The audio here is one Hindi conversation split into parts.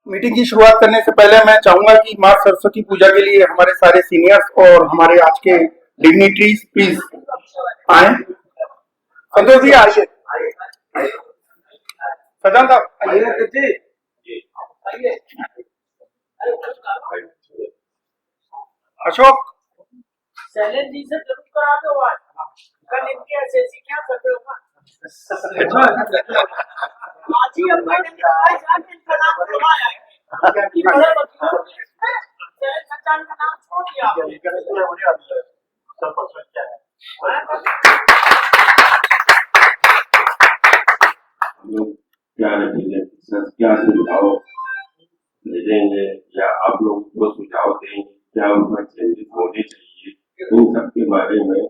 मीटिंग की शुरुआत करने से पहले मैं चाहूंगा कि माँ सरस्वती पूजा के लिए हमारे सारे सीनियर्स और हमारे आज के डिग्निटरीज प्लीज आए। संतोष जी आइए, सजान साहब आइए, अशोक शैलेंद्र जी से जरूर करा दो आज, कल इनके एसएससी क्या कर रहे हो आज ही हम आज इनका नाम करवाया है कि बड़े वकीलों ने सच्चान का नाम छोड़ दिया। लोग क्या रखेंगे, क्या सुझाव भेजेंगे या आप लोग को सुझाव देंगे, क्या उसमें चेंजेस होने चाहिए, इन सब के बारे में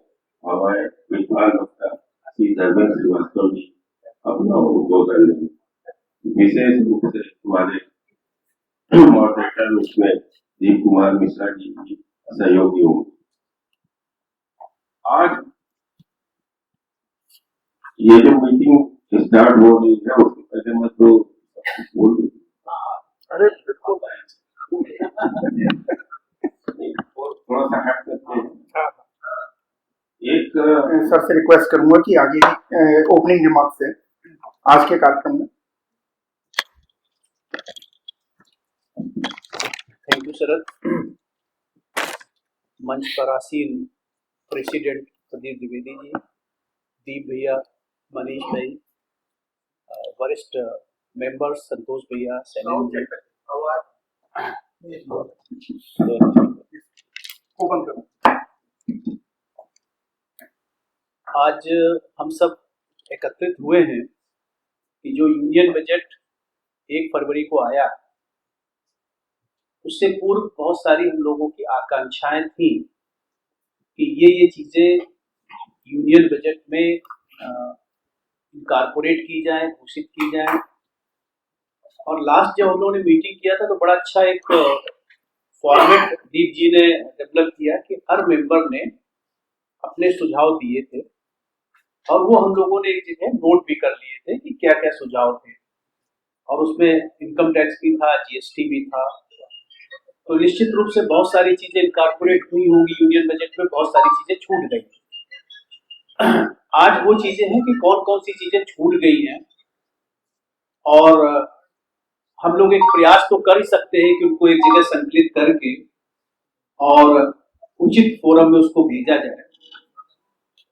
हमारे विद्वान वक्ता श्री धर्मेंद्र श्रीवास्तव जी अपना उद्बोधन देंगे। विशेष रूप से हमारे मॉडरेटर उसमें दीप कुमार मिश्रा जी की सहयोगी होंगे। आज ये जो मीटिंग स्टार्ट हो रही है उसके पहले मैं तो बोल दूं, अरे बिल्कुल थोड़ा सा हट करते हैं। एक सर से रिक्वेस्ट करूंगा कि आगे ओपनिंग रिमार्क से आज के कार्यक्रम में। थैंक यू शरद। मंच पर आसीन प्रेसिडेंट प्रदीप द्विवेदी जी, दीप भैया, मनीष भाई, वरिष्ठ मेंबर्स संतोष भैया, शैलेंद्र जी, आज हम सब एकत्रित हुए हैं कि जो यूनियन बजट 1 फरवरी को आया, उससे पूर्व बहुत सारी हम लोगों की आकांक्षाएं थी कि ये चीजें यूनियन बजट में इनकॉर्पोरेट की जाए, घोषित की जाए। और लास्ट जब हम लोगों ने मीटिंग किया था तो बड़ा अच्छा एक फॉर्मेट दीप जी ने डेवलप किया कि हर मेंबर ने अपने सुझाव दिए थे और वो हम लोगों ने एक जगह नोट भी कर लिए थे कि क्या क्या सुझाव थे, और उसमें इनकम टैक्स भी था, जीएसटी भी था। तो निश्चित रूप से बहुत सारी चीजें इनकॉर्पोरेट हुई होंगी यूनियन बजट में, बहुत सारी चीजें छूट गई। आज वो चीजें हैं कि कौन कौन सी चीजें छूट गई हैं, और हम लोग एक प्रयास तो कर ही सकते हैं कि उनको एक जगह संकलित करके और उचित फोरम में उसको भेजा जाए।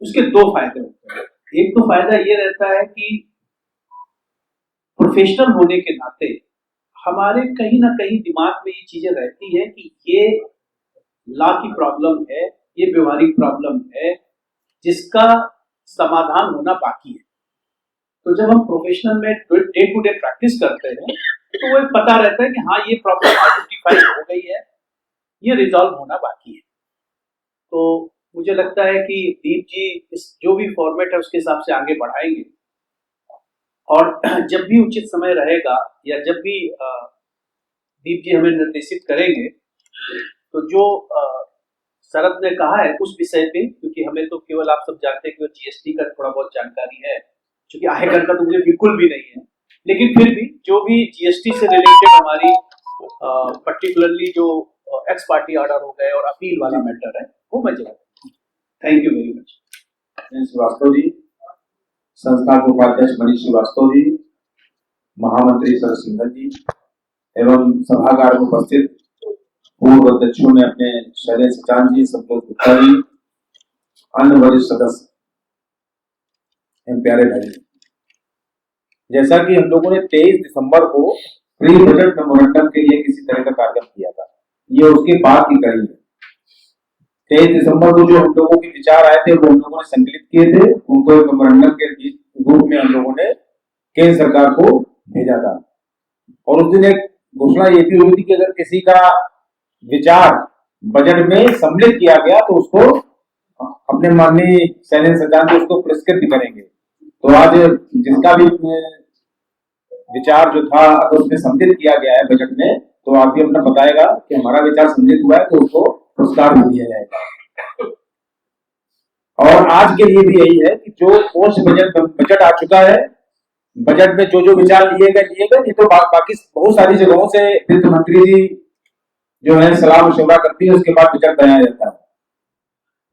उसके 2 फायदे होते हैं। एक तो फायदा ये रहता है कि प्रोफेशनल होने के नाते हमारे कहीं ना कहीं दिमाग में ये चीजें रहती है कि ये लॉ की प्रॉब्लम है, ये व्यवहारिक प्रॉब्लम है जिसका समाधान होना बाकी है। तो जब हम प्रोफेशनल में डे टू डे प्रैक्टिस करते हैं तो वो एक पता रहता है कि हाँ ये प्रॉब्लम आइडेंटिफाई हो गई है, ये रिजॉल्व होना बाकी है। तो मुझे लगता है कि दीप जी इस जो भी फॉर्मेट है उसके हिसाब से आगे बढ़ाएंगे, और जब भी उचित समय रहेगा या जब भी दीप जी हमें निर्देशित करेंगे तो जो शरद ने कहा है उस विषय पे, क्योंकि हमें तो केवल आप सब जानते हैं कि जीएसटी का थोड़ा बहुत जानकारी है, क्योंकि आयकर का तो मुझे बिल्कुल भी नहीं है, लेकिन फिर भी जो भी जीएसटी से रिलेटेड हमारी पर्टिकुलरली जो एक्स पार्टी ऑर्डर हो गए और अपील वाला मैटर है वो मैं जवाब। Thank you very much. Shrivastava ji, संस्था के उपाध्यक्ष मनीष श्रीवास्तव जी, महामंत्री सर सिंघल जी एवं सभागार में उपस्थित पूर्व अध्यक्षों में अपने शैलेंद्र सचान जी, संतोष गुप्ता जी, अन्य वरिष्ठ सदस्य एवं प्यारे भाई, जैसा कि हम लोगों ने 23 दिसंबर को प्री बजट मेमोरेंडम के लिए किसी तरह का कार्यक्रम किया था, ये उसके बाद की कड़ी है। 23 दिसंबर को जो हम लोगों के विचार आए थे वो हम लोगों ने संकलित किए थे, उनको एक मेमोरेंडम के रूप में हम लोगों ने केंद्र सरकार को भेजा था। और उस दिन एक घोषणा ये भी हुई थी कि अगर किसी का विचार बजट में सम्मिलित किया गया तो उसको अपने माननीय शैलेंद्र सचान जी उसको पुरस्कृत भी करेंगे। तो आज जिसका भी विचार जो था अगर उसमें सम्मिलित किया गया है बजट में, तो आप भी अपना बताएगा कि हमारा विचार सम्मिलित हुआ है तो उसको पुरस्कार भी दिया जाएगा। और आज के लिए भी यही है कि जो पोस्ट बजट आ चुका है बजट में जो जो विचार लिए गए नहीं तो बाकी बहुत सारी जगहों से वित्त मंत्री जी जो है सलाह मशवरा करती है, उसके बाद बजट बनाया जाता है।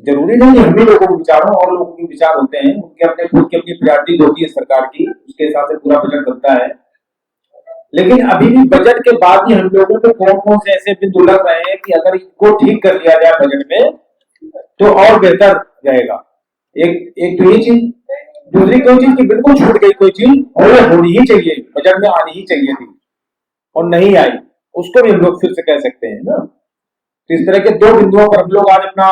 जरूरी नहीं कि हम भी लोगों के विचार हो, और लोगों के विचार होते हैं, उनके अपने खुद की अपनी प्रायोरिटी होती है सरकार की, उसके हिसाब से पूरा बजट बनता है। लेकिन अभी भी बजट के बाद भी हम लोगों को कौन कौन से ऐसे बिंदु लग रहे हैं कि अगर इनको ठीक कर लिया जाए बजट में तो और बेहतर रहेगा। एक तो ये चीज, दूसरी कोई चीज की बिल्कुल छूट गई कोई चीज और वो होनी ही चाहिए, बजट में आनी ही चाहिए थी और नहीं आई, उसको भी हम लोग फिर से कह सकते हैं ना। तो इस तरह के दो बिंदुओं पर हम लोग आज अपना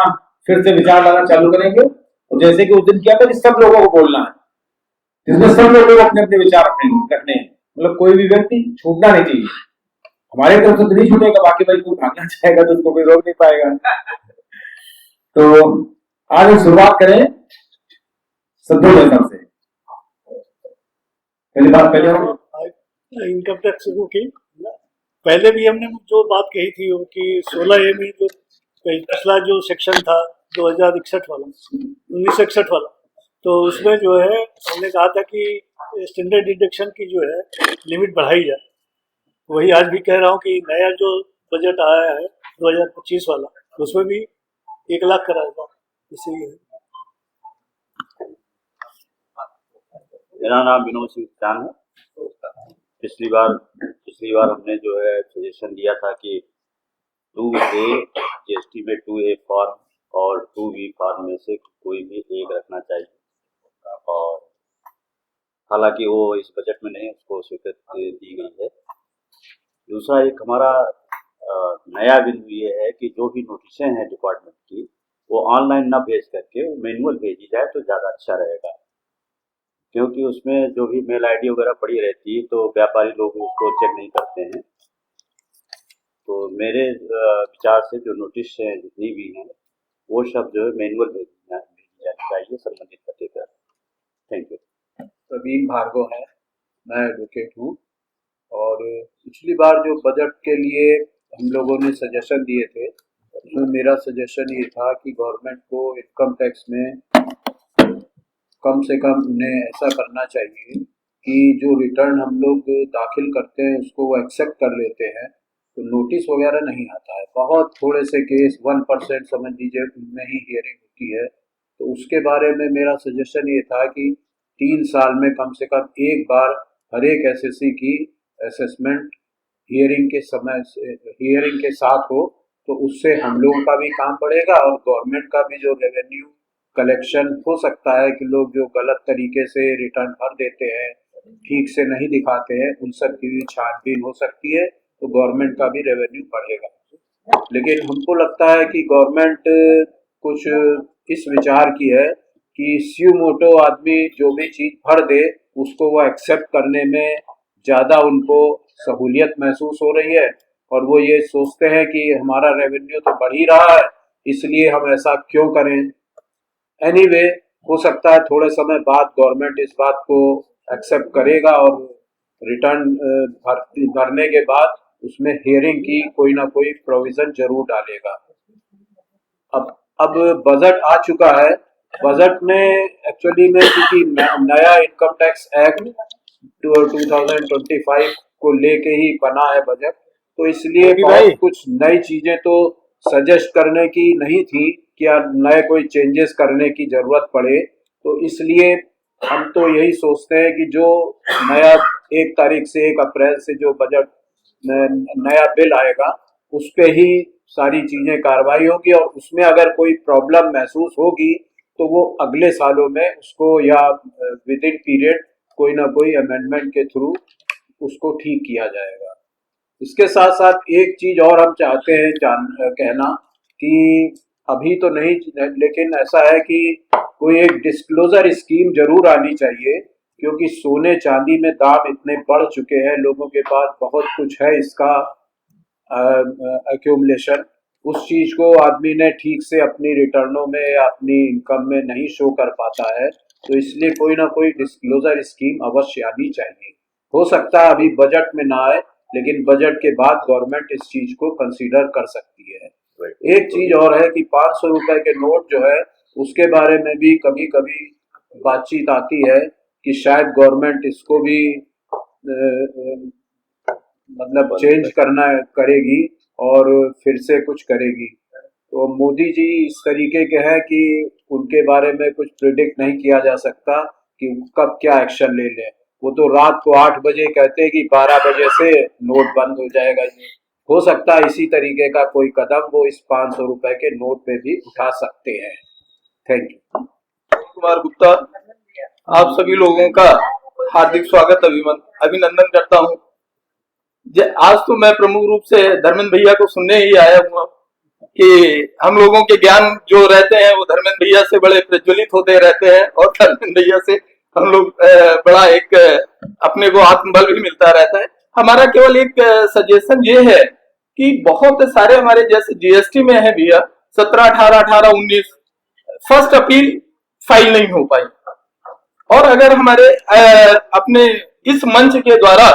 फिर से विचार लाना चालू करेंगे। और जैसे कि उस दिन किया था कि सब लोगों को बोलना है, जिसमें सब लोगों को अपने अपने विचार रखने हैं, मतलब कोई भी व्यक्ति छूटना नहीं चाहिए। हमारे तरफ से तो नहीं छूटेगा, बाकी भाई कोई भागना चाहेगा तो उसको कोई रोक नहीं पाएगा। तो आज हम शुरुआत करें संतोष भाई साहब से। पहली बात पहले इनकम टैक्स की पहले भी हमने जो बात कही थी कि 16A में जो पिछला जो सेक्शन था 2061 वाला 1961 वाला, तो उसमें जो है हमने कहा था कि स्टैंडर्ड डिडक्शन की जो है लिमिट बढ़ाई जाए। वही आज भी कह रहा हूँ कि नया जो बजट आया है 2025 वाला, उसमें भी 1 लाख कराया था। इसी मेरा नाम विनोद सिंह चान है। पिछली बार हमने जो है सजेशन दिया था कि 2A GST में 2A फॉर्म और 2B फॉर्म में से कोई भी एक रखना चाहिए, और हालांकि वो इस बजट में नहीं, उसको स्वीकृति दी गई है। दूसरा एक हमारा नया बिंदु ये है कि जो भी नोटिसें हैं डिपार्टमेंट की, वो ऑनलाइन ना भेज करके मैनुअल भेजी जाए तो ज़्यादा अच्छा रहेगा, क्योंकि उसमें जो भी मेल आईडी वगैरह पड़ी रहती है तो व्यापारी लोग उसको चेक नहीं करते हैं। तो मेरे विचार से जो नोटिस हैं जितनी भी हैं वो सब जो है मैनुअल भेजी जानी चाहिए संबंधित पते पर। Thank you. प्रवीण भार्गव है, मैं एडवोकेट हूँ। और पिछली बार जो बजट के लिए हम लोगों ने सजेशन दिए थे, उसमें मेरा सजेशन ये था कि गवर्नमेंट को इनकम टैक्स में कम से कम उन्हें ऐसा करना चाहिए कि जो रिटर्न हम लोग दाखिल करते हैं उसको वो एक्सेप्ट कर लेते हैं, तो नोटिस वगैरह नहीं आता है। बहुत थोड़े से केस 1% समझ लीजिए उनमें ही हियरिंग होती है। तो उसके बारे में मेरा सजेशन ये था कि 3 साल में कम से कम एक बार हर एक एसएससी की असेसमेंट हियरिंग के साथ हो, तो उससे हम लोगों का भी काम बढ़ेगा और गवर्नमेंट का भी जो रेवेन्यू कलेक्शन हो सकता है कि लोग जो गलत तरीके से रिटर्न भर देते हैं, ठीक से नहीं दिखाते हैं, उन सब की भी छानबीन हो सकती है, तो गवर्नमेंट का भी रेवेन्यू बढ़ेगा। लेकिन हमको लगता है कि गवर्नमेंट कुछ इस विचार की है कि स्यू मोटो आदमी जो भी चीज़ भर दे उसको वो एक्सेप्ट करने में ज़्यादा उनको सहूलियत महसूस हो रही है, और वो ये सोचते हैं कि हमारा रेवेन्यू तो बढ़ ही रहा है, इसलिए हम ऐसा क्यों करें। एनीवे, हो सकता है थोड़े समय बाद गवर्नमेंट इस बात को एक्सेप्ट करेगा और रिटर्न भरने के बाद उसमें हियरिंग की कोई ना कोई प्रोविजन जरूर डालेगा। अब बजट आ चुका है। बजट में एक्चुअली में क्योंकि नया इनकम टैक्स एक्ट 2025 को लेके ही बना है बजट, तो इसलिए बहुत कुछ नई चीजें तो सजेस्ट करने की नहीं थी, क्या नए कोई चेंजेस करने की जरूरत पड़े। तो इसलिए हम तो यही सोचते हैं कि जो नया 1 तारीख से 1 अप्रैल से जो बजट नया बिल आएगा उस पे ही सारी चीजें कार्रवाई होगी, और उसमें अगर कोई प्रॉब्लम महसूस होगी तो वो अगले सालों में उसको या विद इन पीरियड कोई ना कोई अमेंडमेंट के थ्रू उसको ठीक किया जाएगा। इसके साथ साथ एक चीज और हम चाहते हैं कहना कि अभी तो नहीं, लेकिन ऐसा है कि कोई एक डिस्क्लोजर स्कीम जरूर आनी चाहिए, क्योंकि सोने चांदी में दाम इतने बढ़ चुके हैं, लोगों के पास बहुत कुछ है इसका एक्यूमुलेशन, उस चीज को आदमी ने ठीक से अपनी रिटर्नों में या अपनी इनकम में नहीं शो कर पाता है, तो इसलिए कोई ना कोई डिस्क्लोजर स्कीम अवश्य आनी चाहिए। हो सकता है अभी बजट में ना आए, लेकिन बजट के बाद गवर्नमेंट इस चीज को कंसीडर कर सकती है। एक चीज और है कि 500 रुपए के नोट जो है उसके बारे में भी कभी कभी बातचीत आती है कि शायद गवर्नमेंट इसको भी मतलब चेंज करेगी और फिर से कुछ करेगी। तो मोदी जी इस तरीके के हैं कि उनके बारे में कुछ प्रिडिक्ट नहीं किया जा सकता कि कब क्या एक्शन ले लें। वो तो रात को 8 बजे कहते हैं कि 12 बजे से नोट बंद हो जाएगा। हो सकता है इसी तरीके का कोई कदम वो इस 500 रुपए के नोट पे भी उठा सकते हैं। Thank you. कुमार गुप्ता, आप सभी लोगों का हार्दिक स्वागत अभिनंदन करता हूं। आज तो मैं प्रमुख रूप से धर्मेंद्र भैया को सुनने ही आया हुआ कि हम लोगों के ज्ञान जो रहते हैं वो धर्मेंद्र भैया से बड़े प्रज्वलित होते रहते हैं और धर्मेंद्र भैया से हम लोग बड़ा एक अपने को आत्मबल भी मिलता रहता है। हमारा केवल एक सजेशन ये है कि बहुत सारे हमारे जैसे जीएसटी में है भैया 17, 18, 18, 19 फर्स्ट अपील फाइल नहीं हो पाई। और अगर हमारे अपने इस मंच के द्वारा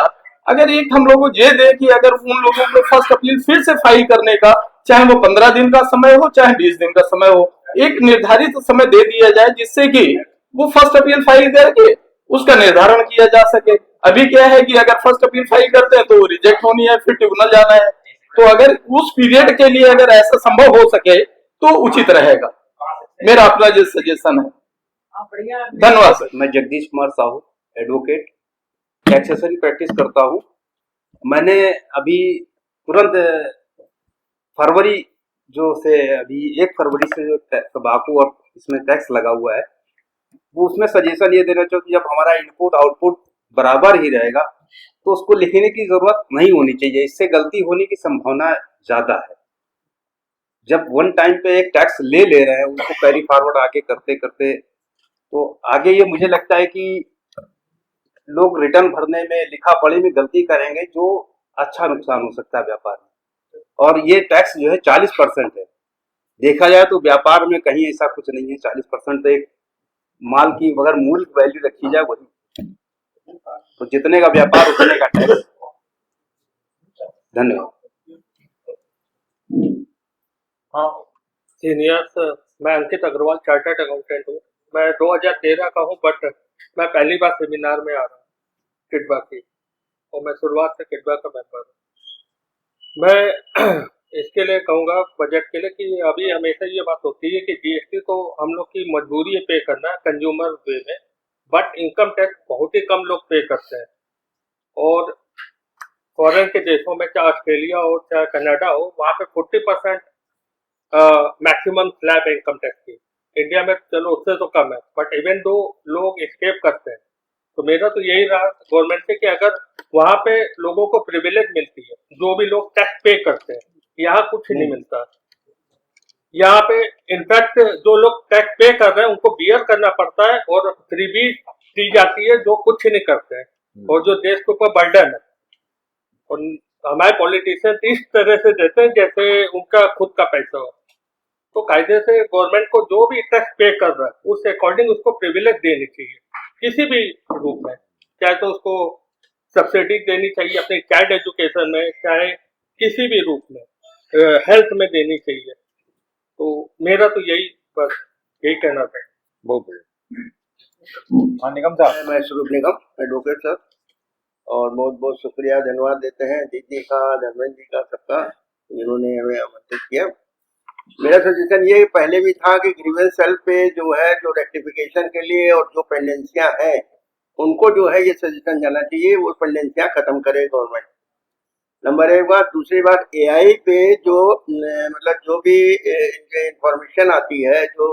अगर एक हम लोगों को ये दे कि अगर उन लोगों को फर्स्ट अपील फिर से फाइल करने का, चाहे वो 15 दिन का समय हो चाहे 20 दिन का समय हो, एक निर्धारित समय दे दिया जाए जिससे कि वो फर्स्ट अपील फाइल करके उसका निर्धारण किया जा सके। अभी क्या है कि अगर फर्स्ट अपील फाइल करते हैं तो वो रिजेक्ट होनी है, फिर ट्रिब्यूनल जाना है। तो अगर उस पीरियड के लिए अगर ऐसा संभव हो सके तो उचित रहेगा। मेरा अपना जो सजेशन है। धन्यवाद सर। मैं जगदीश कुमार साहू, एडवोकेट, टैक्सेशन की प्रैक्टिस करता हूँ। मैंने अभी तुरंत फरवरी अभी 1 फरवरी से जो तंबाकू और इसमें टैक्स लगा हुआ है वो उसमें सजेशन ये देना चाहूँ कि जब हमारा इनपुट आउटपुट बराबर ही रहेगा तो उसको लिखने की जरूरत नहीं होनी चाहिए। इससे गलती होने की संभावना ज्यादा है। जब वन टाइम पे एक टैक्स ले रहे हैं उसको कैरी फॉरवर्ड आगे करते करते तो आगे ये मुझे लगता है कि लोग रिटर्न भरने में, लिखा पढ़ी में गलती करेंगे जो अच्छा नुकसान हो सकता है व्यापार में। और ये टैक्स जो है 40% है। देखा जाए तो व्यापार में कहीं ऐसा कुछ नहीं है। 40% तो एक माल की अगर मूल वैल्यू रखी जाए वही, तो जितने का व्यापार उतने का टैक्स। धन्यवाद। हाँ सीनियर्स, मैं अंकित अग्रवाल, चार्टर्ड अकाउंटेंट हूँ। मैं 2013 का हूँ, बट मैं पहली बार सेमिनार में आ रहा हूँ किडवा की, और मैं शुरुआत से किडवा का मेंबर हूँ। मैं इसके लिए कहूँगा बजट के लिए कि अभी हमेशा ये बात होती है कि जीएसटी तो हम लोग की मजबूरी है पे करना कंज्यूमर वे में, बट इनकम टैक्स बहुत ही कम लोग पे करते हैं। और फॉरेन के देशों में, चाहे ऑस्ट्रेलिया हो चाहे कनाडा हो, वहाँ पे 40% मैक्सिमम स्लैब है इनकम टैक्स की। इंडिया में चलो उससे तो कम है, बट इवन दो लोग एस्केप करते हैं। तो मेरा तो यही रहा गवर्नमेंट से कि अगर वहाँ पे लोगों को प्रिविलेज मिलती है, जो भी लोग टैक्स पे करते हैं, यहाँ कुछ नहीं मिलता। यहाँ पे इनफैक्ट जो लोग टैक्स पे कर रहे हैं उनको बियर करना पड़ता है और फ्रीबीज दी जाती है जो कुछ नहीं करते हैं, और जो देश के ऊपर बर्डन है। और हमारे पॉलिटिशियन इस तरह से देते हैं जैसे उनका खुद का पैसा हो। तो कायदे से गवर्नमेंट को जो भी टैक्स पे कर रहा है उस अकॉर्डिंग उसको प्रिविलेज देनी चाहिए, किसी भी रूप में। चाहे तो उसको सब्सिडी देनी चाहिए अपने चाइल्ड एजुकेशन में, चाहे किसी भी रूप में, हेल्थ में देनी चाहिए। तो मेरा तो यही बस यही कहना था। बहुत बढ़िया। निगम साहब। मैं स्वरूप निगम, एडवोकेट सर, और बहुत बहुत शुक्रिया, धन्यवाद देते हैं दीदी का, धर्मेंद्र जी का, सबका, जिन्होंने हमें आमंत्रित किया। मेरा सजेशन ये पहले भी था कि ग्रीवेंस सेल पे जो है, जो रेक्टिफिकेशन के लिए और जो पेंडेंसियां हैं उनको जो है ये सजेशन जाना चाहिए, वो पेंडेंसियां खत्म करे गवर्नमेंट। नंबर 1 बात। दूसरी बात, एआई पे जो मतलब जो भी इंफॉर्मेशन आती है, जो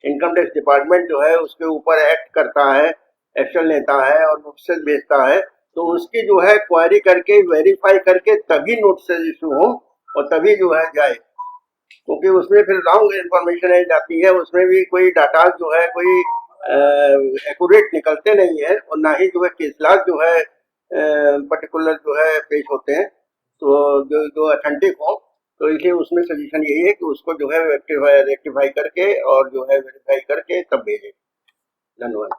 इनकम टैक्स डिपार्टमेंट जो है उसके ऊपर एक्ट करता है, एक्शन लेता है और नोटिस भेजता है, तो उसकी जो है क्वारी करके वेरीफाई करके तभी नोटिस इशू हो और तभी जो है जाए, क्योंकि उसमें फिर रॉन्ग इन्फॉर्मेशन आई जाती है। उसमें भी कोई डाटा जो है कोई एक्यूरेट निकलते नहीं है, और ना ही जो है केसलाज जो है पर्टिकुलर जो है पेश होते हैं तो जो ऑथेंटिक हो। तो इसलिए उसमें सजेशन यही है कि उसको जो है रेक्टिफाई करके और जो है वेरीफाई करके तब भेजें। धन्यवाद।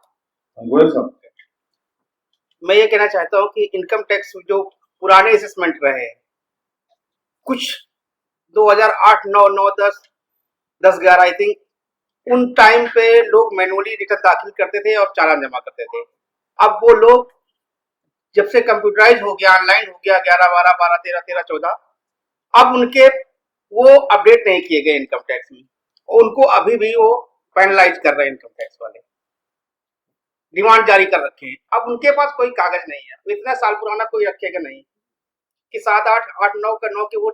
मैं ये कहना चाहता हूँ कि इनकम टैक्स जो पुराने असेसमेंट रहे हैं, कुछ 2008, 9, 9, 10, 11 आई थिंक, उन टाइम पे लोग मैनुअली रिटर्न दाखिल करते थे और चालान जमा करते थे। अब वो लोग जब से कंप्यूटराइज हो गया, ऑनलाइन हो गया, 11, 12, 12, 13, 13, 14, अब उनके वो अपडेट नहीं किए गए इनकम टैक्स में, उनको अभी भी वो पेनलाइज कर रहे हैं इनकम टैक्स वाले, डिमांड जारी कर रखे हैं। अब उनके पास कोई कागज नहीं है, तो इतना साल पुराना कोई रखेगा नहीं कि 7, 8, 8, 9 का 9 के वो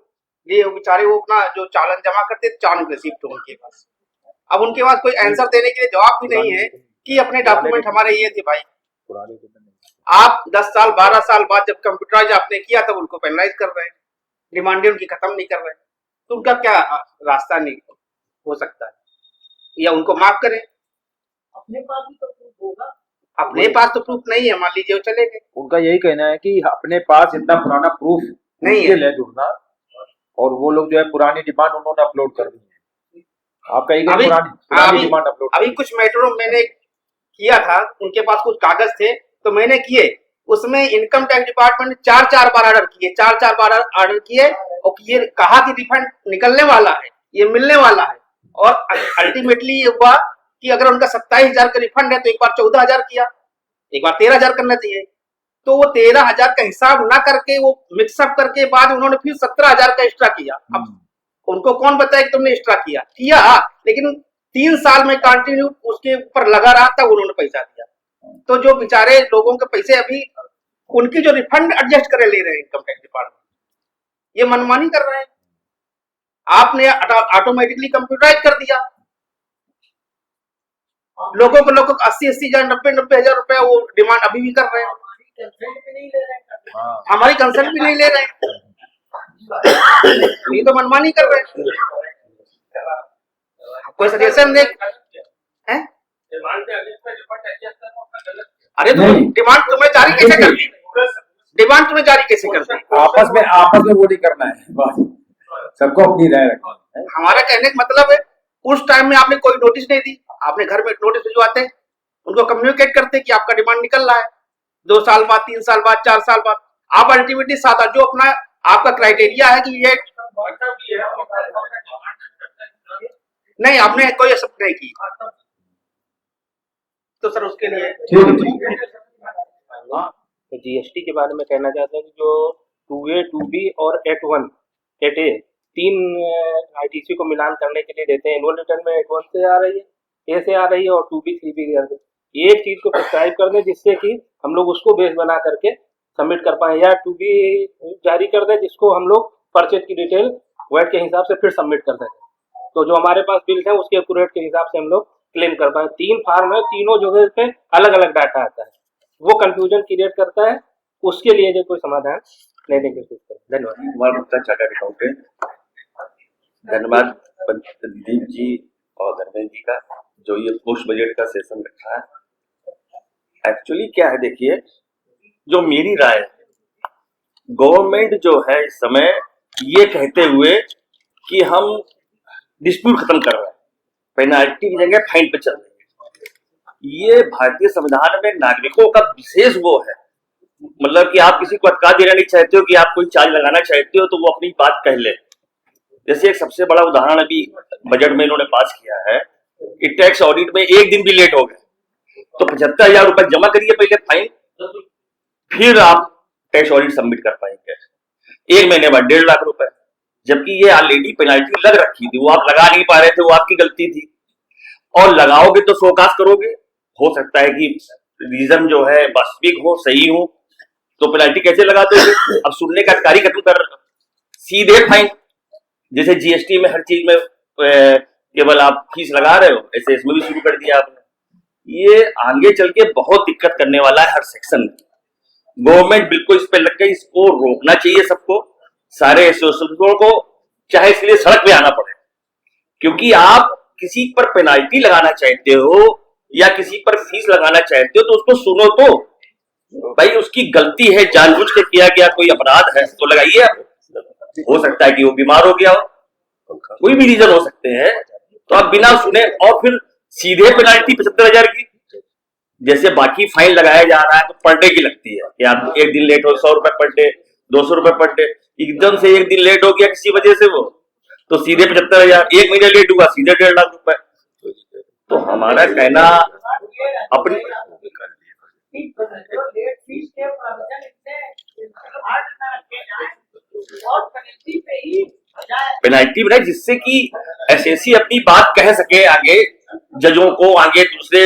ये बेचारे वो अपना जो चालान जमा करते, चालान रिसीप्ट हो उनके पास। अब उनके पास कोई आंसर देने के लिए जवाब भी नहीं है कि अपने डॉक्यूमेंट हमारे ये थे भाई। आप 10 साल 12 साल बाद जब कंप्यूटराइज आपने किया तब उनको पेनलाइज कर रहे हैं, डिमांडें उनकी खत्म नहीं कर रहे हैं, तो उनका क्या रास्ता नहीं हो सकता है, या उनको माफ करें। अपने पास भी तो प्रूफ होगा, अपने पास तो प्रूफ नहीं है, मान लीजिए वो चले गए। उनका यही कहना है कि अपने पास इतना पुराना प्रूफ नहीं है। मुश्किल है ढूंढना, और वो लोग जो है पुरानी डिमांड उन्होंने अपलोड कर दी है। आप कहीं अभी पुरानी डिमांड अपलोड अभी कुछ मैटरों में मैंने किया था, उनके पास कुछ कागज थे तो मैंने किए, उसमें इनकम टैक्स डिपार्टमेंट ने 4 बार ऑर्डर किए, 4 बार ऑर्डर किए, और ये कहा कि रिफंड निकलने वाला है, ये मिलने वाला है, और अल्टीमेटली ये हुआ कि अगर उनका 27,000 का रिफंड है तो एक बार 14,000 किया, एक बार 13,000 करना चाहिए, तो वो 13,000 का हिसाब ना करके वो मिक्सअप करके बाद उन्होंने फिर 17,000 का एक्स्ट्रा किया। अब उनको कौन बताया कि तुमने एक्स्ट्रा किया, लेकिन 3 साल में कंटिन्यू उसके ऊपर लगा रहा था, उन्होंने पैसा दिया। तो जो बेचारे लोगों के पैसे अभी उनकी जो रिफंड एडजस्ट करे ले रहे हैं इनकम टैक्स डिपार्टमेंट, ये मनमानी कर रहे हैं। आपने ऑटोमेटिकली कंप्यूटराइज कर दिया, लोगों को 80,000 90,000 रुपया वो डिमांड अभी भी कर रहे हैं, हमारी कंसल्ट भी नहीं ले रहे हैं, ये तो मनमानी कर रहे हैं। कोई सजेशन दे हैं? अरे तो डिमांड तुम्हें जारी कैसे कर दी, डिमांड तुम्हें जारी कैसे कर दी? आपस में वो नहीं करना है, बस सबको अपनी राय रखनी है। हमारा कहने का मतलब है उस टाइम में आपने कोई नोटिस नहीं दी, आपने घर में नोटिस भिजवाते, उनको कम्युनिकेट करते कि आपका डिमांड निकल रहा है 2 साल बाद, 3 साल बाद, 4 साल बाद। आप अल्टीमेटली 7 जो अपना आपका क्राइटेरिया है कि ये नहीं, आपने कोई एक्सेप्ट नहीं की, तो सर उसके लिए तो जीएसटी के बारे में कहना चाहता हूँ कि जो 2A, 2B और 8A 3 आईटीसी को मिलान करने के लिए देते हैं। एनुअल रिटर्न में 8 से आ रही है, ए से आ रही है, और 2B 3B आ रही है। एक चीज को प्रिस्क्राइब कर दें जिससे कि हम लोग उसको बेस बना करके सबमिट कर पाए, या 2B जारी कर दें जिसको हम लोग परचेज की डिटेल वेट के हिसाब से फिर सबमिट कर सकें, तो जो हमारे पास बिल्स है उसके एक्यूरेट के हिसाब से हम लोग क्लेम कर पाए। 3 फार्म है, तीनों जगह पे अलग अलग डाटा आता है, वो कंफ्यूजन क्रिएट करता है, उसके लिए जो कोई समाधान लेने की कोशिश करें। धन्यवाद। Kumar Gupta, chartered accountant. धन्यवाद दीप जी और धर्मेंद्र जी का जो ये पोस्ट बजट का सेशन रखा है। एक्चुअली क्या है, देखिए, जो मेरी राय है, गवर्नमेंट जो है इस समय ये कहते हुए कि हम डिस्प्यूट खत्म कर रहे हैं, पेनाल्टी की जगह फाइन पे चल रहे हैं। ये भारतीय संविधान में नागरिकों का विशेष वो है, मतलब कि आप किसी को अटका देना नहीं चाहते हो, कि आप कोई चार्ज लगाना चाहते हो तो वो अपनी बात कह ले। जैसे एक सबसे बड़ा उदाहरण अभी बजट में इन्होंने पास किया है कि टैक्स ऑडिट में एक दिन भी लेट हो गए तो 75,000 रुपए जमा करिए पहले फाइन, फिर आप टैक्स ऑडिट सबमिट कर पाएंगे। 1 महीने बाद 1.5 लाख रुपए, जबकि ये ऑलरेडी पेनाल्टी लग रखी थी, वो आप लगा नहीं पा रहे थे, वो आपकी गलती थी। और लगाओगे तो शोकास करोगे, हो सकता है कि रीजन जो है वास्तविक हो, सही हो, तो पेनाल्टी कैसे लगा दोगे? अब सुनने का अधिकारी खत्म कर, सीधे फाइन। जैसे जीएसटी में हर चीज में केवल आप फीस लगा रहे हो, ऐसे इसमें भी शुरू कर दिया आपने। ये आगे चल के बहुत दिक्कत करने वाला है हर सेक्शन में। गवर्नमेंट बिल्कुल इस पे लग गई, इसको रोकना चाहिए सबको, सारे एसोसिएशनों को, चाहे इसलिए सड़क पे आना पड़े। क्योंकि आप किसी पर पेनाल्टी लगाना चाहते हो या किसी पर फीस लगाना चाहते हो तो उसको सुनो तो, भाई उसकी गलती है, जानबूझ के किया गया कोई अपराध है तो लगाइए आप। हो सकता है कि वो बीमार हो गया हो, कोई भी रीजन हो सकते हैं, तो आप बिना सुने और फिर सीधे पेनाल्टी 75,000 की, जैसे बाकी फाइन लगाया जा रहा है तो पर डे की लगती है कि आप एक दिन लेट हो 100 रुपए पर डे, 200 रुपए पर डे। एकदम से एक दिन लेट हो गया किसी वजह से वो, तो सीधे 75,000, 1 महीने लेट हुआ सीधे 1.5 लाख रुपए। तो हमारा कहना अपनी ठीक है, जो लेट फीस के प्रोविजन इतने हार्ड ना रखे जाए और पेनल्टी पे ही जाए। पेनल्टी बनाए जिससे कि एसएससी अपनी बात कह सके आगे जजों को, आगे दूसरे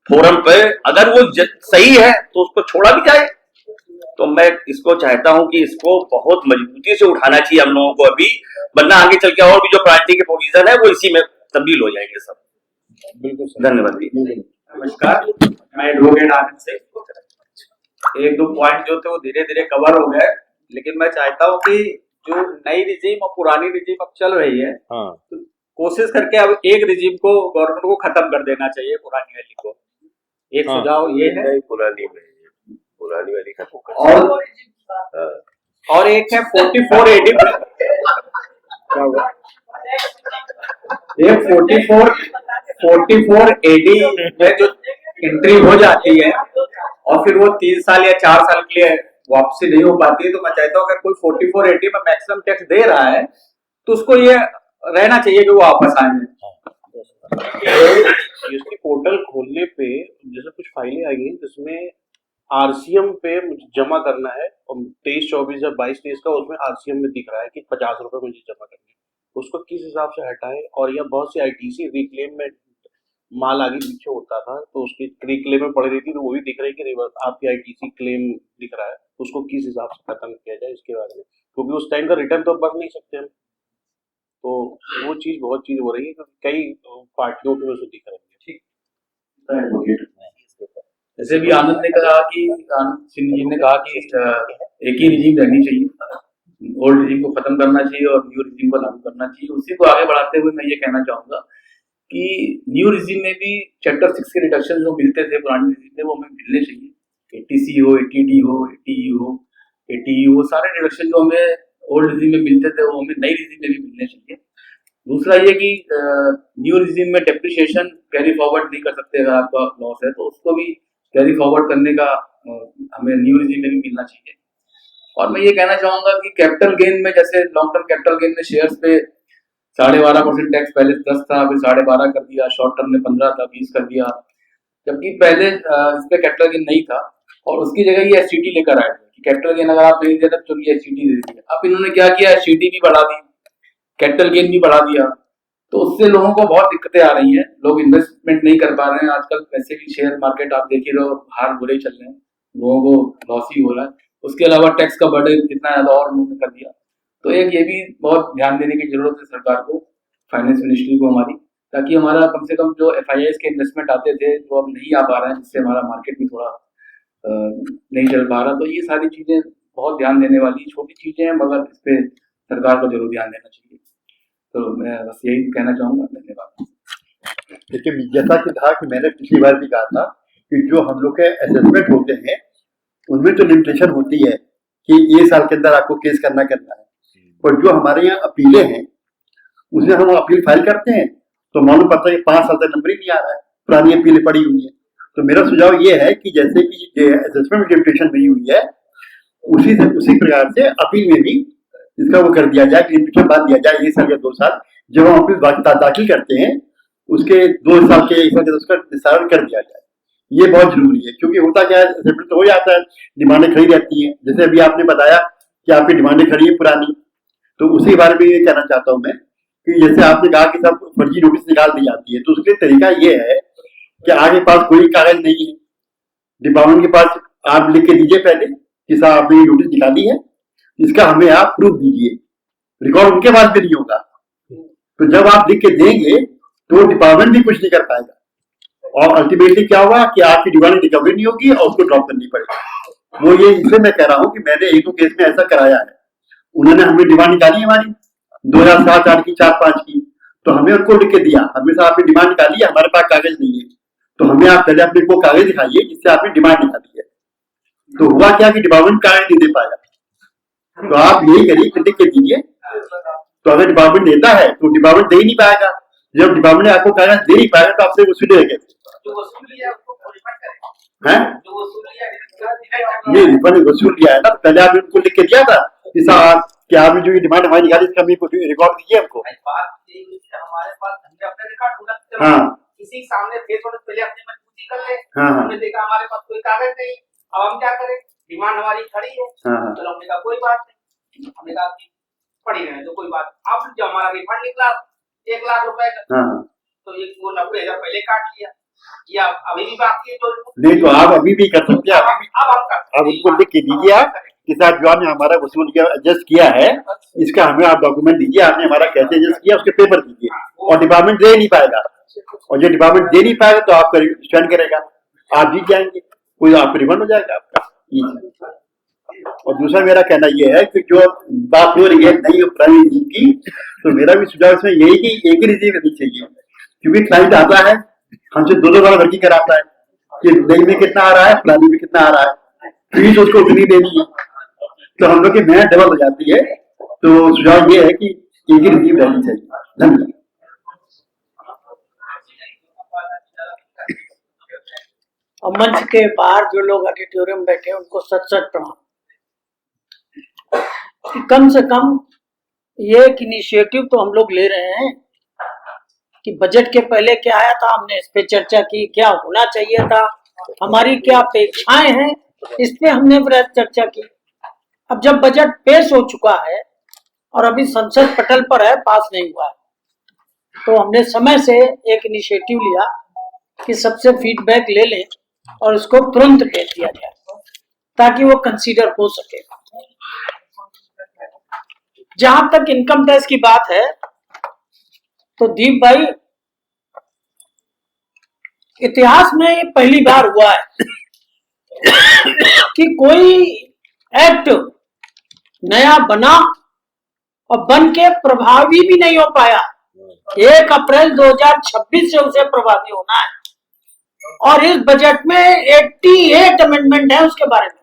फोरम पे। अगर वो सही है तो उसको छोड़ा भी जाए। तो मैं इसको चाहता हूं कि इसको बहुत मजबूती से उठाना चाहिए हम लोगों को अभी, वरना आगे चल के और भी जो प्रायोरिटी के प्रोविजन है वो इसी में तब्दील हो जाएंगे सब। बिल्कुल धन्यवाद जी। नमस्कार, मैं एडवोकेट आनंद से। एक दो पॉइंट जो थे वो धीरे धीरे कवर हो गए, लेकिन मैं चाहता हूँ कि जो नई रिजीम और पुरानी रिजीम अब चल रही है, तो कोशिश करके अब एक रिजीम को गवर्नमेंट को खत्म कर देना चाहिए, पुरानी वाली को। एक सुझाव ये है। पुरानी वाली खत्म और एक है 44 एडी क्या हुआ? एक 44 एडी में जो एंट्री हो जाती है और फिर वो 3 साल या 4 साल के लिए वापसी नहीं हो पाती है, तो मैं चाहता हूँ अगर कोई 44 एडी में मैक्सिमम टैक्स दे रहा है तो उसको ये रहना चाहिए कि वो वापस आ जाए। इसकी पोर्टल खोलने पे जैसे कुछ फाइलें आई हैं जिसमें आरसीएम पे मुझे जमा करना है और 23, 24 या 22, 23 का उसमें आरसीएम में दिख रहा है कि 50 रुपए मुझे जमा करने हैं। उसको किस हिसाब से हटाएं? और यह बहुत सी आईटीसी रिक्लेम में माल आगे पीछे होता था तो उसकी रिक्लेम में पड़ रही थी, तो वो भी दिख रही है कि रिवर्स आपकी आईटीसी क्लेम दिख रहा है, उसको किस हिसाब से खत्म किया जाए इसके बारे में, क्योंकि उस टाइम का रिटर्न तो भर नहीं सकते हम। तो वो चीज बहुत चीज हो रही है क्योंकि कई पार्टियों की वजह से दिख रही है। जैसे भी आनंद ने कहा कि आनंद सिंह जी ने कहा कि एक ही रिजीम रहनी चाहिए, ओल्ड रिजीम को खत्म करना चाहिए और न्यू रिजीम को लागू करना चाहिए। उसी को आगे बढ़ाते हुए मैं ये कहना चाहूंगा कि न्यू रिजीम में भी चैप्टर 6 के रिडक्शन जो मिलते थे पुराने रिजीम में वो हमें मिलने चाहिए। एटीसी हो, एटीडी हो, एटीई हो, एटीई हो, सारे रिडक्शन जो हमें ओल्ड रिजीम में मिलते थे वो हमें नई रिजीम में भी मिलने चाहिए। दूसरा ये कि न्यू रिजीम में डेप्रिसिएशन कैरी फॉरवर्ड नहीं कर सकते, अगर आपका लॉस है तो उसको भी कैरी फॉरवर्ड करने का हमें न्यू रिजीम में भी मिलना चाहिए। और मैं ये कहना चाहूंगा कि कैपिटल गेन में, जैसे लॉन्ग टर्म कैपिटल गेन में शेयर्स पे 12.5% टैक्स पहले 10 था, फिर 12.5 कर दिया, शॉर्ट टर्म में 15 था, 20 कर दिया, जबकि पहले इस पे कैपिटल गेन नहीं था और उसकी जगह ये एससीटी लेकर आए थे कि कैपिटल गेन अगर आप नहीं दे रहे तो ये एससीटी दे दीजिए। अब इन्होंने क्या किया, एससीटी भी बढ़ा दी, कैपिटल गेन भी बढ़ा दिया, तो उससे लोगों को बहुत दिक्कतें आ रही हैं, लोग इन्वेस्टमेंट नहीं कर पा रहे हैं। आजकल वैसे भी शेयर मार्केट आप देख ही रहो, हाल बुरे चल रहे हैं, लोगों को लॉस ही हो रहा है। उसके अलावा टैक्स का बर्डन कितना ज्यादा और उन्होंने कर दिया। तो एक ये भी बहुत ध्यान देने की जरूरत है सरकार को, फाइनेंस मिनिस्ट्री को हमारी, ताकि हमारा कम से कम जो FIIs के इन्वेस्टमेंट आते थे जो अब नहीं आ पा रहे हैं, जिससे हमारा मार्केट भी थोड़ा नहीं चल पा रहा। तो ये सारी चीजें बहुत ध्यान देने वाली छोटी चीजें हैं, मगर इस पे सरकार को जरूर ध्यान देना चाहिए। तो मैं बस यही कहना चाहूंगा। धन्यवाद। देखिए, जैसा कि था कि मैंने पिछली बार भी कहा था कि जो हम लोग के असेसमेंट होते हैं उनमें तो लिमिटेशन होती है कि ये साल के अंदर आपको केस करना है, और जो हमारे यहाँ अपीलें हैं उसमें हम अपील फाइल करते हैं तो मालूम पड़ता है कि 5 साल तक नंबर ही नहीं आ रहा है, पुरानी अपीलें पड़ी हुई है। तो मेरा सुझाव ये है कि जैसे कि असेसमेंट लिमिटेशन बनी हुई है उसी प्रकार से अपील में भी इसका वो कर दिया जाए कि लिमिटेशन बांध दिया जाए, 1 साल या 2 साल। जब हम अपील दाखिल करते हैं उसके 2 साल के 1 साल के उसका निस्तारण कर दिया जाए, ये बहुत जरूरी है। क्योंकि होता क्या है, असेसमेंट तो हो जाता है, डिमांडें खड़ी रहती हैं। जैसे अभी आपने बताया कि आपकी डिमांडें खड़ी है पुरानी, तो उसी बारे में ये कहना चाहता हूँ मैं कि जैसे आपने कहा कि सब फर्जी नोटिस निकाल दी जाती है, तो उसके तरीका ये है कि आपके पास कोई कागज नहीं है, डिपार्टमेंट के पास आप लिख के दीजिए पहले कि साहब आपने नोटिस निकाली है, इसका हमें आप प्रूफ दीजिए। रिकॉर्ड उनके पास भी नहीं होगा, तो जब आप लिख के देंगे तो डिपार्टमेंट भी कुछ नहीं कर पाएगा, और अल्टीमेटली क्या होगा कि आपकी डिमांड रिकवरी नहीं होगी और उसको ड्रॉप करनी पड़ेगी। वो ये इसलिए मैं कह रहा हूँ कि मैंने 1-2 केस में ऐसा कराया है, उन्होंने हमें डिमांड निकाली हमारी 2007-8 की 4-5 की, तो हमें उनको लिख के दिया, हमेशा आपने डिमांड निकाली है, हमारे पास कागज नहीं है, तो हमें आप पहले अपने को कागज दिखाइए जिससे आपने डिमांड निकाली है। तो हुआ क्या कि डिपार्टमेंट कागज नहीं दे पाया, तो आप यही करिए कि लिख के दीजिए। तो अगर डिपार्टमेंट देता है तो डिपार्टमेंट दे ही नहीं पाएगा, जब डिपार्टमेंट आपको कागज दे नहीं पाएगा तो आपसे वसूलेगा कैसे? नहीं, रिफंड वसूल लिया है ना, पहले आपने उनको लिख के दिया था कि साहब कि आपने जो ये डिमांड हमारी निकाली इसका हमें रिकॉर्ड दीजिए हमको। हाँ, किसी के सामने फेस होने से पहले अपनी मजबूती कर ले। हाँ, हाँ। हमने देखा हमारे पास कोई कागज नहीं, अब हम क्या करें, डिमांड हमारी खड़ी है। हाँ, हाँ। चलो हमने कहा कोई बात नहीं, हमने कहा कि पड़ी रहे तो कोई बात नहीं। अब जब हमारा रिफंड निकला 1 लाख रुपए का, हाँ, हाँ। तो ये वो 90,000 पहले काट लिया, या अभी भी बाकी है जो नहीं तो आप अभी भी कर सकते हैं, अब हम कर आप उनको लिख के दीजिए आप कि साहब जो आपने हमारा वसूल किया एडजस्ट किया है, इसका हमें आप डॉक्यूमेंट दीजिए, आपने हमारा कैसे एडजस्ट किया उसके पेपर दीजिए। और डिपार्टमेंट दे नहीं पाएगा, और जो डिपार्टमेंट दे नहीं पाएगा तो आपका स्टैंड करेगा, आप जीत जाएंगे, कोई आपको रिफंड हो जाएगा आपका। और दूसरा मेरा कहना यह है कि जो बात हो रही है नई पुरानी रिजीम की, तो मेरा भी सुझाव इसमें यही कि एक ही रिजीम रहनी चाहिए, क्योंकि क्लाइंट आता है हमसे 2-2 बार वर्किंग कराता है कि नई में कितना आ रहा है, पुरानी में कितना आ रहा है, फीस उसको उतनी देनी है, तो हम लोग की मेहनत डबल हो जाती है। तो सुझाव ये है कि एक ही रिजीम रहनी चाहिए। धन्यवाद। और मंच के बाहर जो लोग ऑडिटोरियम में बैठे हैं उनको सच सच प्रणाम। कम से कम ये एक इनिशिएटिव तो हम लोग ले रहे हैं कि बजट के पहले क्या आया था, हमने इस पे चर्चा की, क्या होना चाहिए था, हमारी क्या अपेक्षाएं हैं, इस पे हमने बृहद चर्चा की। अब जब बजट पेश हो चुका है और अभी संसद पटल पर है, पास नहीं हुआ है, तो हमने समय से एक इनिशिएटिव लिया कि सबसे फीडबैक ले लें और उसको तुरंत भेज दिया जाए ताकि वो कंसीडर हो सके। जहां तक इनकम टैक्स की बात है तो दीप भाई, इतिहास में ये पहली बार हुआ है कि कोई एक्ट नया बना और बन के प्रभावी भी नहीं हो पाया। 1 अप्रैल 2026 से उसे प्रभावी होना है, और इस बजट में 88 अमेंडमेंट है उसके बारे में।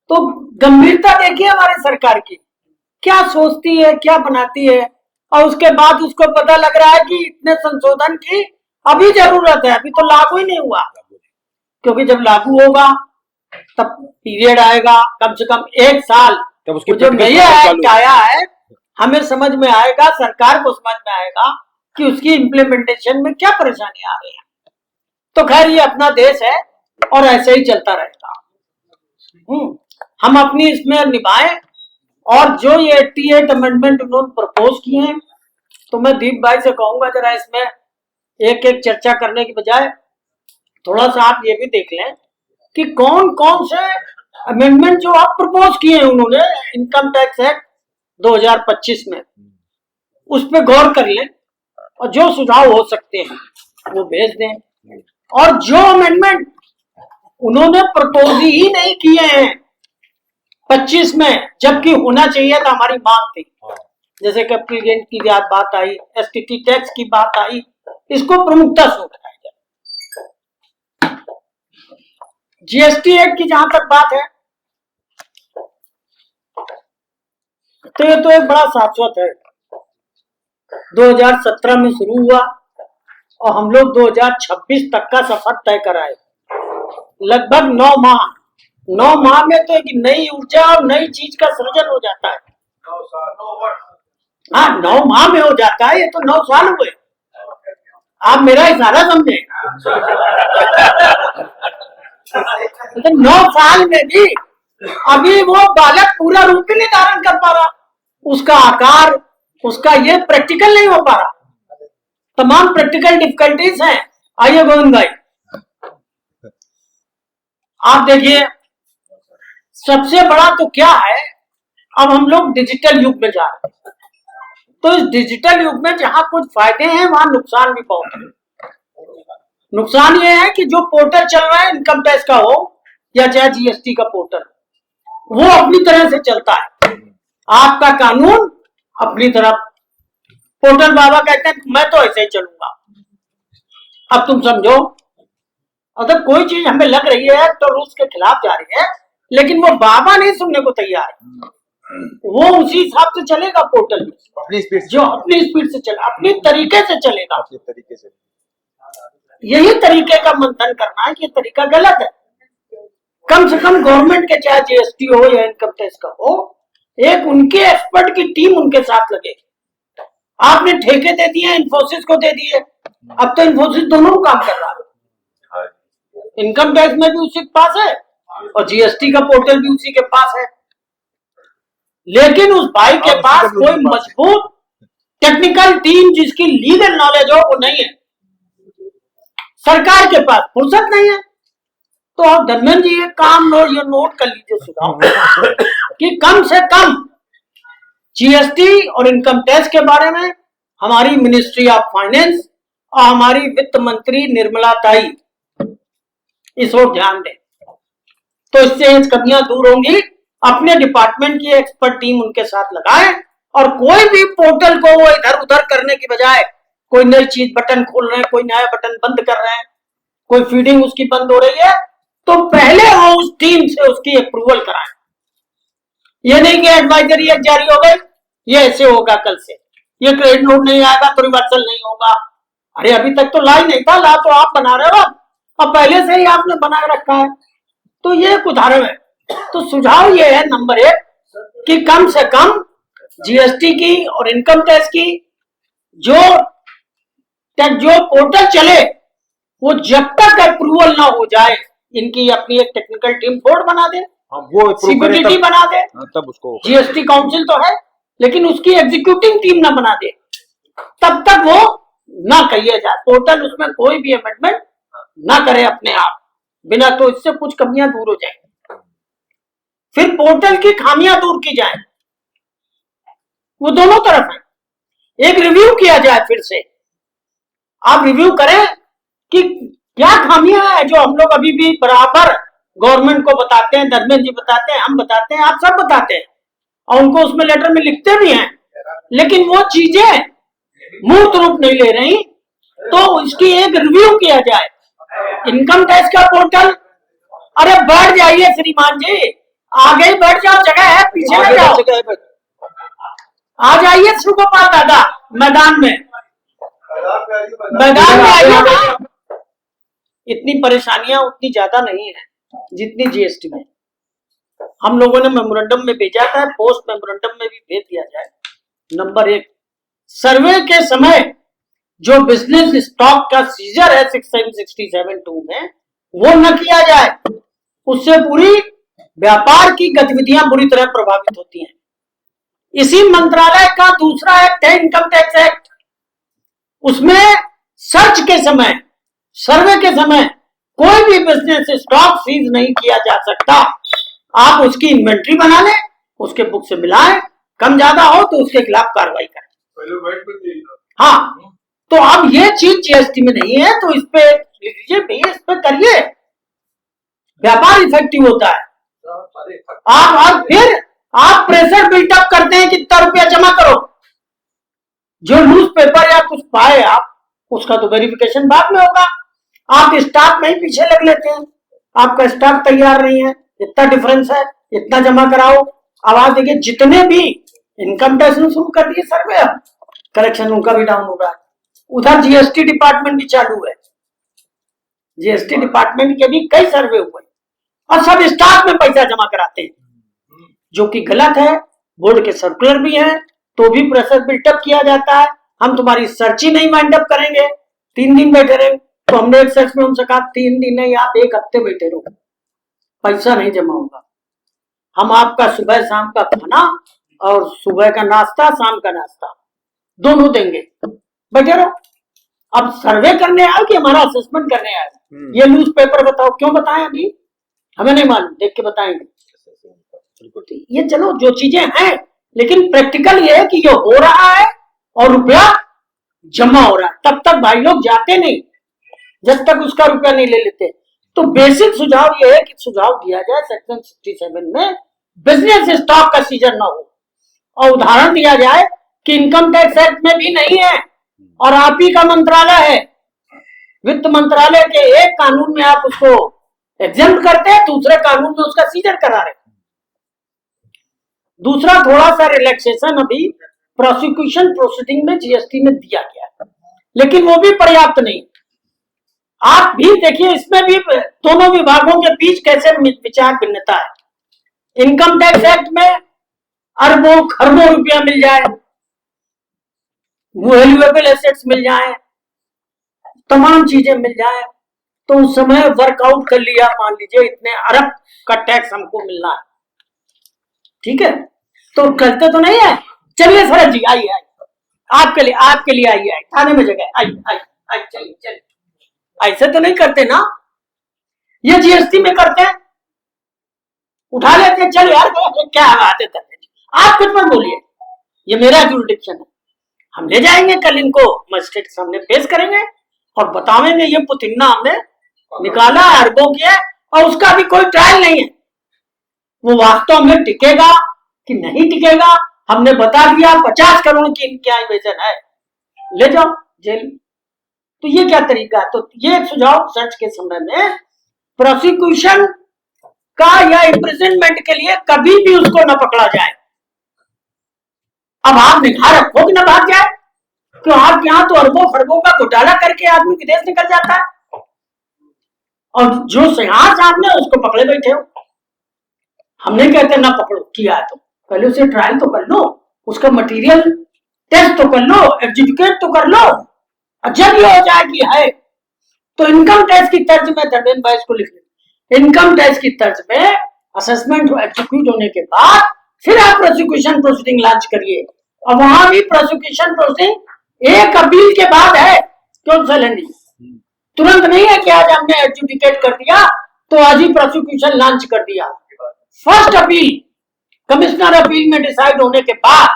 तो गंभीरता देखिए हमारी सरकार की, क्या सोचती है, क्या बनाती है, और उसके बाद उसको पता लग रहा है कि इतने संशोधन की अभी जरूरत है, अभी तो लागू ही नहीं हुआ, क्योंकि जब लागू होगा तब पीरियड आएगा कम से कम 1 साल, तब उसकी जो नया एक्ट आया है हमें समझ में आएगा, सरकार को समझ में आएगा कि उसकी इम्प्लीमेंटेशन में क्या परेशानी आ रही है। तो खैर ये अपना देश है और ऐसे ही चलता रहेगा। हम अपनी इसमें निभाएं, और जो ये 88 अमेंडमेंट उन्होंने प्रपोज किए हैं, तो मैं दीप भाई से कहूंगा जरा इसमें एक एक चर्चा करने की बजाय थोड़ा सा आप ये भी देख लें कि कौन कौन से अमेंडमेंट जो आप प्रपोज किए हैं उन्होंने इनकम टैक्स एक्ट 2025 में, उस पर गौर कर लें और जो सुझाव हो सकते हैं वो भेज दें। और जो अमेंडमेंट उन्होंने प्रपोज ही नहीं किए हैं 25 में, जबकि होना चाहिए था, हमारी मांग थी, जैसे कैपिटल गेन की बात आई, एसटीटी टैक्स की बात आई, इसको प्रमुखता से उठाया जाए। जीएसटी एक्ट की जहां तक बात है तो ये तो एक बड़ा शाश्वत है, 2017 में शुरू हुआ और हम लोग 2026 तक का सफर तय कराए, लगभग 9 माह में तो एक नई ऊर्जा और नई चीज का सृजन हो जाता है। 9 माह में हो जाता है, ये तो 9 साल हुए, आप मेरा इशारा समझे। तो 9 साल में भी अभी वो बालक पूरा रूप ही नहीं धारण कर पा रहा, उसका आकार, उसका ये प्रैक्टिकल नहीं हो पा रहा, तमाम प्रैक्टिकल डिफिकल्टीज हैं। आइए गोविंद भाई, आप देखिए सबसे बड़ा तो क्या है, अब हम लोग डिजिटल युग में जा रहे हैं, तो इस डिजिटल युग में जहां कुछ फायदे हैं वहां नुकसान भी बहुत है। नुकसान ये है कि जो पोर्टल चल रहा है इनकम टैक्स का हो या चाहे जीएसटी का पोर्टल, वो अपनी तरह से चलता है, आपका कानून अपनी तरफ, पोर्टल बाबा कहते हैं मैं तो ऐसे ही चलूंगा। अब तुम समझो, अगर कोई चीज हमें लग रही है तो रूल्स के खिलाफ जा रही है, लेकिन वो बाबा नहीं सुनने को तैयार है, वो उसी हिसाब से चलेगा पोर्टल में, अपनी स्पीड, जो अपनी स्पीड से चले, अपनी तरीके से चलेगा, अपने तरीके से। यही तरीके का मंथन करना है कि ये तरीका गलत है। कम से कम गवर्नमेंट के, चाहे जीएसटी हो या इनकम टैक्स का हो, एक उनके एक्सपर्ट की टीम उनके साथ लगे। आपने ठेके दे दिए, इन्फोसिस को दे दिए, अब तो इन्फोसिस दोनों काम कर रहा है, इनकम टैक्स में भी उसी के पास है और जीएसटी का पोर्टल भी उसी के पास है। लेकिन उस भाई के पास कोई मजबूत टेक्निकल टीम जिसकी लीगल नॉलेज हो वो नहीं है, सरकार के पास फुर्सत नहीं है। तो आप धर्मेंद्र जी ये काम ये नोट कर लीजिए सुझाव कि कम से कम जीएसटी और इनकम टैक्स के बारे में हमारी मिनिस्ट्री ऑफ फाइनेंस और हमारी वित्त मंत्री निर्मला ताई इस ओर ध्यान दें, तो इससे कमियां दूर होंगी। अपने डिपार्टमेंट की एक्सपर्ट टीम उनके साथ लगाएं और कोई भी पोर्टल को वो इधर उधर करने की बजाय कोई नई चीज बटन खोल रहे हैं, कोई नया बटन बंद कर रहे हैं, कोई फीडिंग उसकी बंद हो रही है, तो पहले वो उस टीम से उसकी अप्रूवल कराएं। ये नहीं कि एडवाइजरी जारी हो गई, ये ऐसे होगा कल से, ये क्रेडिट नोट नहीं आएगा तो रिवर्सल नहीं होगा। अरे अभी तक तो ला ही नहीं था, ला तो आप बना रहे हो, अब पहले से ही आपने बना रखा है। तो ये एक उदाहरण है। तो सुझाव ये है नंबर 1 कि कम से कम जीएसटी की और इनकम टैक्स की जो पोर्टल चले वो जब तक अप्रूवल ना हो जाए, इनकी अपनी एक टेक्निकल टीम बोर्ड बना दे, वो सीबीडीटी बना दे, तब उसको जीएसटी काउंसिल तो है लेकिन उसकी एग्जीक्यूटिव टीम ना बना दे, तब तक वो ना कहिए जाए पोर्टल उसमें कोई भी अमेंडमेंट ना करे अपने आप बिना, तो इससे कुछ कमियां दूर हो जाएंगी। फिर पोर्टल की खामियां दूर की जाए, वो दोनों तरफ है। एक रिव्यू किया जाए, फिर से आप रिव्यू करें कि क्या खामियां है जो हम लोग अभी भी बराबर गवर्नमेंट को बताते हैं, धर्मेंद्र जी बताते हैं, हम बताते हैं, आप सब बताते हैं और उनको उसमें लेटर में लिखते भी हैं, लेकिन वो चीजें मूर्त रूप नहीं ले रही। तो इसकी एक रिव्यू किया जाए। इनकम टैक्स का पोर्टल, अरे बैठ जाइए श्रीमान जी, आगे ही बैठ जाओ, जगह है, पीछे न जाओ, आ जाइए सुगोपाल दादा मैदान में आइए ना। इतनी परेशानियां उतनी ज्यादा नहीं है जितनी जीएसटी में। हम लोगों ने मेमोरेंडम में भेजा था, पोस्ट मेमोरेंडम में भी भेज दिया जाए। नंबर 1, सर्वे के समय जो बिजनेस स्टॉक का सीजर है 6767(2) में वो न किया जाए, उससे पूरी व्यापार की गतिविधियां बुरी तरह प्रभावित होती हैं। इसी मंत्रालय का दूसरा एक्ट है इनकम टैक्स एक्ट, उसमें सर्च के समय, सर्वे के समय कोई भी बिजनेस स्टॉक सीज नहीं किया जा सकता। आप उसकी इन्वेंट्री बना लें, उसके बुक से मिलाएं, कम ज्यादा हो तो उसके खिलाफ कार्रवाई करें। हाँ, तो अब ये चीज जीएसटी में नहीं है, तो इस पे लिख लीजिए भैया, इस पे करिए, व्यापार इफेक्टिव होता है। आप फिर आप प्रेशर बिल्टअप करते हैं कि इतना रुपया जमा करो, जो न्यूज पेपर या कुछ पाए आप, उसका तो वेरिफिकेशन बाद में होगा। आप स्टॉक में ही पीछे लग लेते हैं, आपका स्टॉक तैयार नहीं है, इतना डिफरेंस है, इतना जमा कराओ। आवाज देखिए, जितने भी इनकम टैक्स ने शुरू कर दिए सर्वे, अब कलेक्शन उनका भी डाउन हो रहा है। उधर जीएसटी डिपार्टमेंट भी चालू है, जीएसटी डिपार्टमेंट के भी कई सर्वे हुए और सब स्टॉक में पैसा जमा कराते हैं, जो कि गलत है। बोर्ड के सर्कुलर भी हैं, तो भी प्रेशर बिल्टअप किया जाता है। हम तुम्हारी सर्च ही नहीं वाइंड अप करेंगे, 3 दिन बैठे रहेंगे। तो हमने एक सर्च में उनसे कहा 3 दिन नहीं, आप 1 हफ्ते बैठे रहो, पैसा नहीं जमा होगा। हम आपका सुबह शाम का खाना और सुबह का नाश्ता, शाम का नाश्ता दोनों देंगे, बैठे रहो। अब सर्वे करने आए कि हमारा असेसमेंट करने आए, ये न्यूज पेपर बताओ, क्यों बताएं अभी हमें नहीं मालूम, देख के बताएंगे। ये चलो जो चीजें हैं, लेकिन प्रैक्टिकल ये है कि ये हो रहा है और रुपया जमा हो रहा है, तब तक भाई लोग जाते नहीं जब तक उसका रुपया नहीं ले लेते। तो बेसिक सुझाव ये है कि सुझाव दिया जाए सेक्शन 67 में बिजनेस स्टॉक का सीजन ना हो, और उदाहरण दिया जाए कि इनकम टैक्स एक्ट में भी नहीं है और आप ही का मंत्रालय है, वित्त मंत्रालय के एक कानून में आप उसको एग्जेम्प्ट करते हैं, दूसरे कानून में उसका सीजन करा रहे। दूसरा थोड़ा सा रिलैक्सेशन अभी प्रोसिक्यूशन प्रोसीडिंग में जीएसटी में दिया गया है, लेकिन वो भी पर्याप्त नहीं। आप भी देखिए, इसमें भी दोनों विभागों के बीच कैसे विचार भिन्नता है। इनकम टैक्स एक्ट में अरबों खरबों रुपया मिल जाए, वैल्यूएबल एसेट्स मिल जाए, तमाम चीजें मिल जाए, तो उस समय वर्कआउट कर लिया, मान लीजिए इतने अरब का टैक्स हमको मिलना है, ठीक है, तो करते तो नहीं है। चलिए सर जी, आइए आइए, आपके लिए आइए, थाने में जगह, आइए आइए आइए, चलिए चलिए। ऐसे तो नहीं करते ना, ये जीएसटी में करते हैं, उठा लेते हैं, चल यार क्या बात है, आप कुछ मत बोलिए, ये मेरा जुरिडिक्शन है, हम ले जाएंगे कल इनको मजिस्ट्रेट के सामने पेश करेंगे और बतावेंगे ये पुतिन्ना हमने निकाला है, अरबों की है, और उसका भी कोई ट्रायल नहीं है, वो वास्तव में टिकेगा कि नहीं टिकेगा, हमने बता दिया 50 करोड़ की इनकी आइवेशन है, ले जाओ जेल। तो ये क्या तरीका है? तो ये एक सुझाव सर्च के समय में प्रोसिक्यूशन का या इम्प्रिजनमेंट के लिए कभी भी उसको न पकड़ा जाए। अब आप निगाह रखो कि न भाग जाए, तो आपके यहाँ तो अरबों खरबों का घोटाला करके आदमी विदेश निकल जाता है, और जो सिंहार साहब ने उसको पकड़े बैठे हो। हम नहीं कहते ना पकड़ो, किया है तो पहले उसे ट्रायल तो कर लो, उसका मटेरियल टेस्ट तो कर लो, एडजुडिकेट तो कर लो, और जब ये हो जाए कि है, तो इनकम टैक्स की तर्ज में धर्मेंद्र भाई इसको लिख लें, इनकम टैक्स की तर्ज में असेसमेंट एग्जीक्यूट होने के बाद फिर आप प्रोसिक्यूशन प्रोसीडिंग लॉन्च करिए, और वहां भी प्रोसिक्यूशन प्रोसीडिंग एक अपील के बाद है, क्यों सैलेंडी, तुरंत नहीं है कि आज हमने एडजुडिकेट कर दिया तो आज ही प्रोसिक्यूशन लॉन्च कर दिया। फर्स्ट अपील कमिश्नर अपील में डिसाइड होने के बाद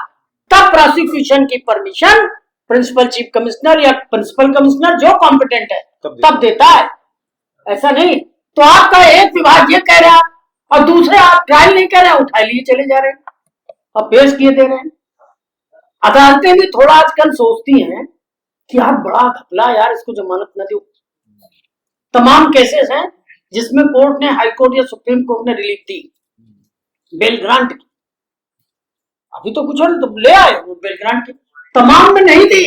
तब प्रोसिक्यूशन की परमिशन प्रिंसिपल चीफ कमिश्नर या प्रिंसिपल कमिश्नर जो कॉम्पिटेंट है तब देता है, ऐसा नहीं। तो आपका एक विभाग ये कह रहा है और दूसरे आप ट्रायल नहीं कर रहे हैं, उठा लिए चले जा रहे हैं और पेश किए दे रहे हैं। अदालतें भी थोड़ा आजकल सोचती हैं कि यार बड़ा घपला, यार इसको जमानत न दो। तमाम केसेस हैं जिसमें कोर्ट ने, हाई कोर्ट या सुप्रीम कोर्ट ने रिलीफ दी, बेल ग्रांट की, अभी तो कुछ और तो ले आए वो बेल ग्रांट की, तमाम में नहीं दी,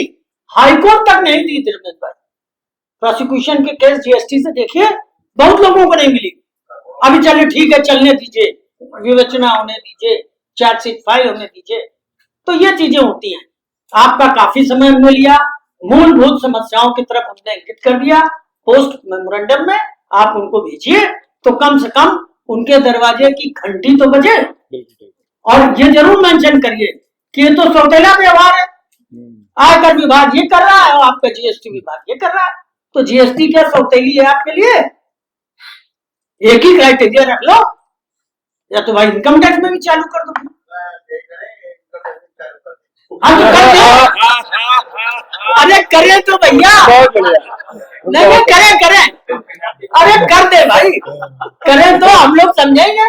हाई कोर्ट तक नहीं दी धर्मेंद्र भाई। प्रोसिक्यूशन के केस जीएसटी से देखिए बहुत लोगों को नहीं मिली, अभी चलिए ठीक है चलने दीजिए, विवेचना होने दीजिए, चार्जशीट फाइल होने दीजिए। तो ये चीजें होती हैं। आपका काफी समय हमने लिया, मूलभूत समस्याओं की तरफ हमने इंगित कर दिया, पोस्ट मेमोरेंडम में आप उनको भेजिए तो कम से कम उनके दरवाजे की घंटी तो बजे, और ये जरूर मेंशन करिए कि ये तो सौतेला व्यवहार है, आयकर विभाग ये कर रहा है और आपका जीएसटी विभाग ये कर रहा है, तो जीएसटी क्या सौतेली है आपके लिए? एक ही क्राइटेरिया रख लो, या तो भाई इनकम टैक्स में भी चालू कर दो। हाँ तो कर दो, अरे करे तो भैया, नहीं करे, अरे कर दे भाई, करे तो हम लोग समझेंगे,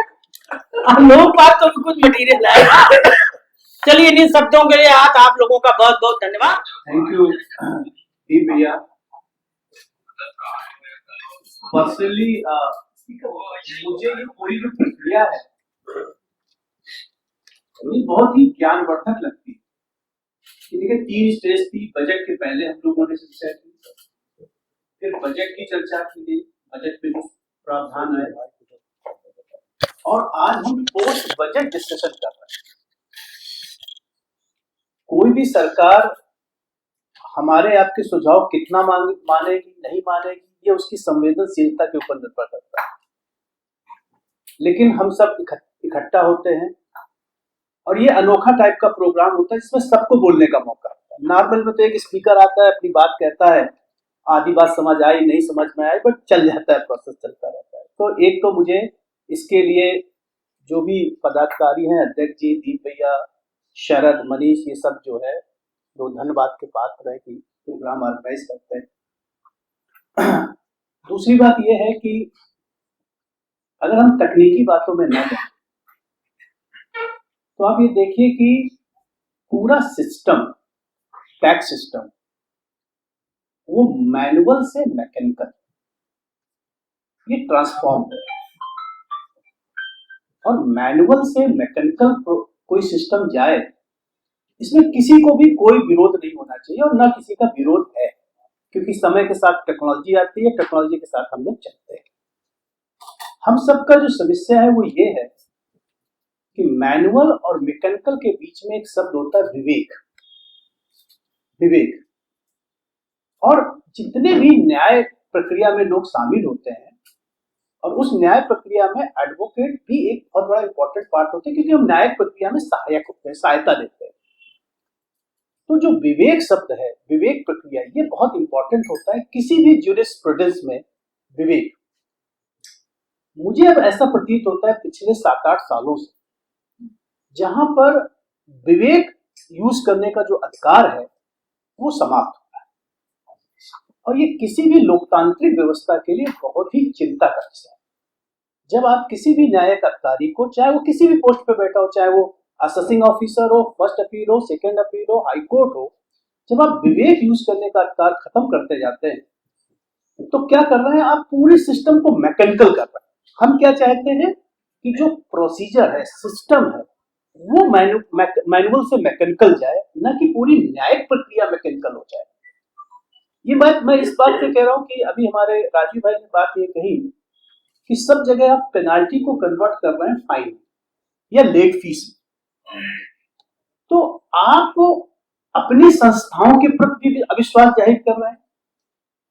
हम लोगों के पास तो कुछ मटेरियल है। चलिए इन शब्दों के लिए आप लोगों का बहुत बहुत धन्यवाद। थैंक यू भैया। पर्सनली मुझे ये पूरी जो प्रक्रिया है ये बहुत ही ज्ञानवर्धक लगती है। देखिए 3 स्टेज थी, बजट के पहले हम लोगों ने चर्चा की, फिर बजट की चर्चा की गई, बजट पे जो प्रावधान आए, और आज हम पोस्ट बजट डिस्कशन कर रहे हैं। कोई भी सरकार हमारे आपके सुझाव कितना मानेगी नहीं मानेगी, ये उसकी संवेदनशीलता के ऊपर निर्भर करता है। लेकिन हम सब इकट्ठा होते हैं और ये अनोखा टाइप का प्रोग्राम होता है जिसमें सबको बोलने का मौका होता है। नॉर्मल में तो एक स्पीकर आता है, अपनी बात कहता है, आधी बात समझ आई नहीं समझ में आई, बट चल जाता है, प्रोसेस चलता रहता है। तो एक तो मुझे इसके लिए जो भी पदाधिकारी हैं, अध्यक्ष जी, दीप भैया, शरद, मनीष, ये सब जो है वो धन्यवाद के पात्र है कि प्रोग्राम ऑर्गेनाइज करते हैं। दूसरी बात यह है कि अगर हम तकनीकी बातों में न जाएं तो आप ये देखिए कि पूरा सिस्टम, टैक्स सिस्टम, वो मैनुअल से मैकेनिकल ये ट्रांसफॉर्म है। और मैनुअल से मैकेनिकल कोई सिस्टम जाए, इसमें किसी को भी कोई विरोध नहीं होना चाहिए, और ना किसी का विरोध है, क्योंकि समय के साथ टेक्नोलॉजी आती है, टेक्नोलॉजी के साथ हम लोग चलते हैं। हम सबका जो समस्या है वो ये है कि मैनुअल और मैकेनिकल के बीच में एक शब्द होता है विवेक। विवेक, और जितने भी न्याय प्रक्रिया में लोग शामिल होते हैं, और उस न्याय प्रक्रिया में एडवोकेट भी एक बहुत बड़ा इंपॉर्टेंट पार्ट होते हैं, क्योंकि हम न्यायिक प्रक्रिया में सहायक होते हैं, सहायता देते हैं। तो जो विवेक शब्द है, विवेक प्रक्रिया, ये बहुत इंपॉर्टेंट होता है किसी भी ज्यूरिस्प्रूडेंस में। विवेक, मुझे अब ऐसा प्रतीत होता है पिछले 7-8 सालों से, जहां पर विवेक यूज करने का जो अधिकार है वो समाप्त होता है, और ये किसी भी लोकतांत्रिक व्यवस्था के लिए बहुत ही चिंता का विषय है। जब आप किसी भी न्यायिक अधिकारी को, चाहे वो किसी भी पोस्ट पे बैठा हो, चाहे वो असेसिंग ऑफिसर हो, फर्स्ट अपील हो, सेकंड अपील हो, हाई कोर्ट हो, जब आप विवेक यूज करने का अधिकार खत्म करते जाते हैं तो क्या कर रहे हैं आप? पूरी सिस्टम को मैकेनिकल कर रहे हैं। हम क्या चाहते हैं कि जो प्रोसीजर है, सिस्टम है, वो मैनुअल से मैकेनिकल जाए, ना कि पूरी न्यायिक प्रक्रिया मैकेनिकल हो जाए। ये बात मैं इस बात से कह रहा हूं कि अभी हमारे राजीव भाई ने बात ये कही कि सब जगह आप पेनाल्टी को कन्वर्ट कर रहे हैं फाइन या लेट फीस में, तो आप अपनी संस्थाओं के प्रति भी अविश्वास जाहिर कर रहे हैं।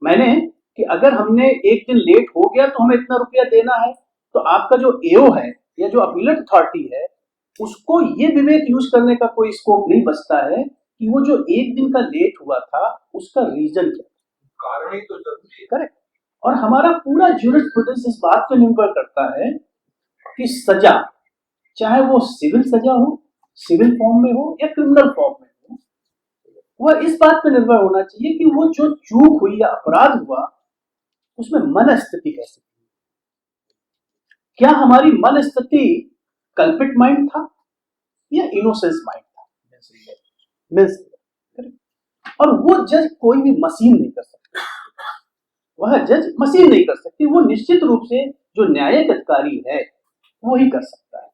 मैंने कि अगर हमने एक दिन लेट हो गया तो हमें इतना रुपया देना है, तो आपका जो एओ है या जो अपीलेट अथॉरिटी है, उसको ये विवेक यूज करने का कोई स्कोप नहीं बचता है कि वो जो एक दिन का लेट हुआ था उसका रीजन क्या, कारण ही तो जरूरी है। करेक्ट। और हमारा पूरा ज्यूरिस्प्रूडेंस इस बात पर निर्भर करता है कि सजा, चाहे वो सिविल सजा हो, सिविल फॉर्म में हो या क्रिमिनल फॉर्म में हो, वह इस बात पर निर्भर होना चाहिए कि वो जो चूक हुई या अपराध हुआ उसमें मन स्थिति कैसी थी। क्या हमारी मन स्थिति कल्पिट माइंड था या इनोसेंस माइंड था? और वो जज कोई भी मशीन नहीं कर सकती, वह जज मशीन नहीं कर सकती, वो निश्चित रूप से जो न्यायिक अधिकारी है वो ही कर सकता है।